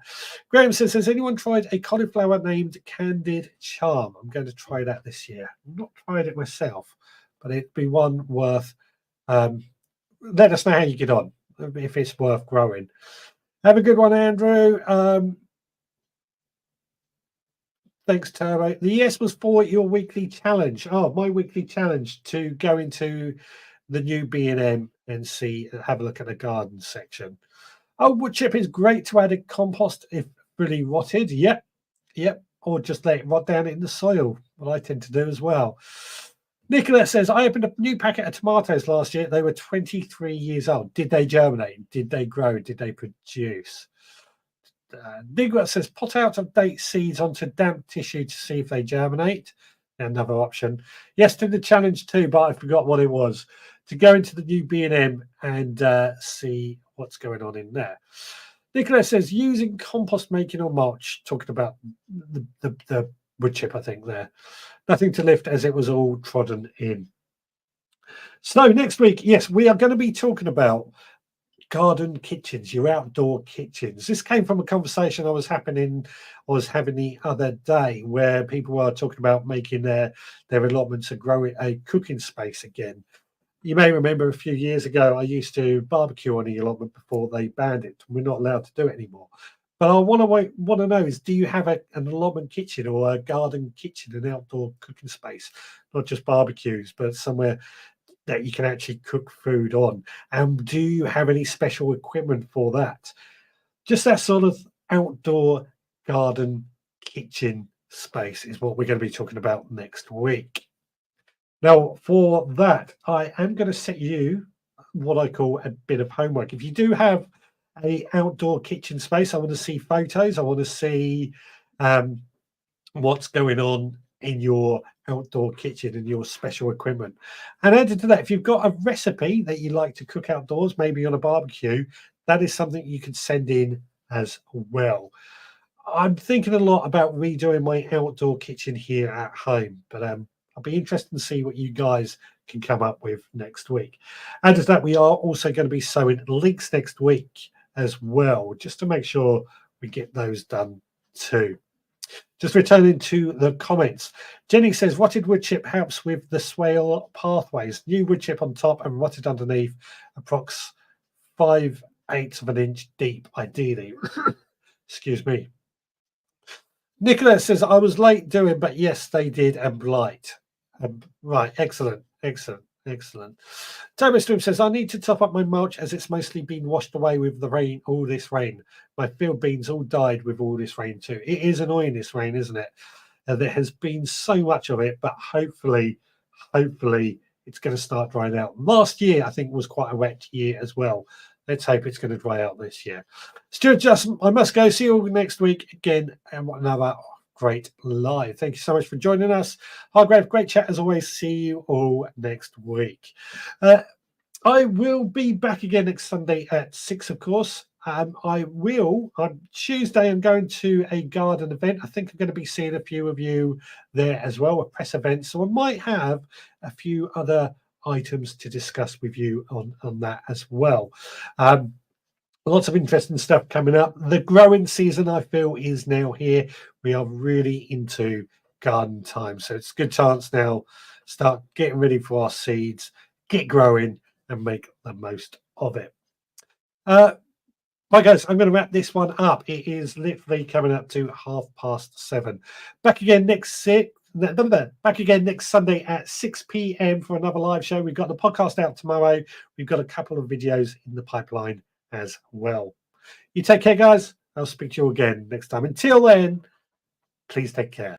Speaker 1: Graham says, has anyone tried a cauliflower named Candid Charm? I'm going to try that this year. I've not tried it myself, but it'd be one worth. Let us know how you get on, if it's worth growing. Have a good one, Andrew. Thanks, Turbo. The yes was for your weekly challenge. Oh, my weekly challenge to go into the new B&M and have a look at the garden section. Oh, wood chip is great to add in compost if really rotted. Yep. Or just let it rot down in the soil, what I tend to do as well. Nicola says, I opened a new packet of tomatoes last year. They were 23 years old. Did they germinate? Did they grow? Did they produce? Nicola says, pot out of date seeds onto damp tissue to see if they germinate. Another option. Yes, did the challenge too, but I forgot what it was. To go into the new B&M and see what's going on in there. Nicola says, using compost making or mulch, talking about the wood chip, I think there. Nothing to lift as it was all trodden in. So next week, yes, we are going to be talking about garden kitchens, your outdoor kitchens. This came from a conversation I was having the other day, where people were talking about making their allotments and growing a cooking space again. You may remember a few years ago, I used to barbecue on the allotment before they banned it. We're not allowed to do it anymore. But I want to know is, do you have an allotment kitchen or a garden kitchen, an outdoor cooking space, not just barbecues, but somewhere that you can actually cook food on? And do you have any special equipment for that? Just that sort of outdoor garden kitchen space is what we're going to be talking about next week. Now, for that, I am going to set you what I call a bit of homework. If you do have a outdoor kitchen space, I want to see photos. I want to see what's going on in your outdoor kitchen and your special equipment. And added to that, if you've got a recipe that you like to cook outdoors, maybe on a barbecue, that is something you can send in as well. I'm thinking a lot about redoing my outdoor kitchen here at home, but I'll be interested to see what you guys can come up with next week. Added to that, we are also going to be sewing links next week as well, just to make sure we get those done too. Just returning to the comments. Jenny says, rotted wood chip helps with the swale pathways. New wood chip on top and rotted underneath, approx 5/8 of an inch deep, ideally. Excuse me. Nicola says, I was late doing, but yes, they did, and blight. Right, excellent. Thomas Stream says, I need to top up my mulch as it's mostly been washed away with the rain, all this rain. My field beans all died with all this rain too. It is annoying, this rain, isn't it? There has been so much of it, but hopefully it's going to start drying out. Last year, I think, was quite a wet year as well. Let's hope it's going to dry out this year. Stuart Justin, I must go. See you all next week again, and another great live. Thank you so much for joining us. Hargrave, great chat as always. See you all next week. I will be back again next Sunday at 6, of course. On Tuesday, I'm going to a garden event. I think I'm going to be seeing a few of you there as well, a press event. So I might have a few other items to discuss with you on that as well. Lots of interesting stuff coming up. The growing season, I feel, is now here. We are really into garden time. So it's a good chance now, start getting ready for our seeds, get growing and make the most of it. Right, guys, I'm going to wrap this one up. It is literally coming up to 7:30. Back again next Sunday at 6 p.m. for another live show. We've got the podcast out tomorrow. We've got a couple of videos in the pipeline as well. You take care, guys. I'll speak to you again next time. Until then, please take care.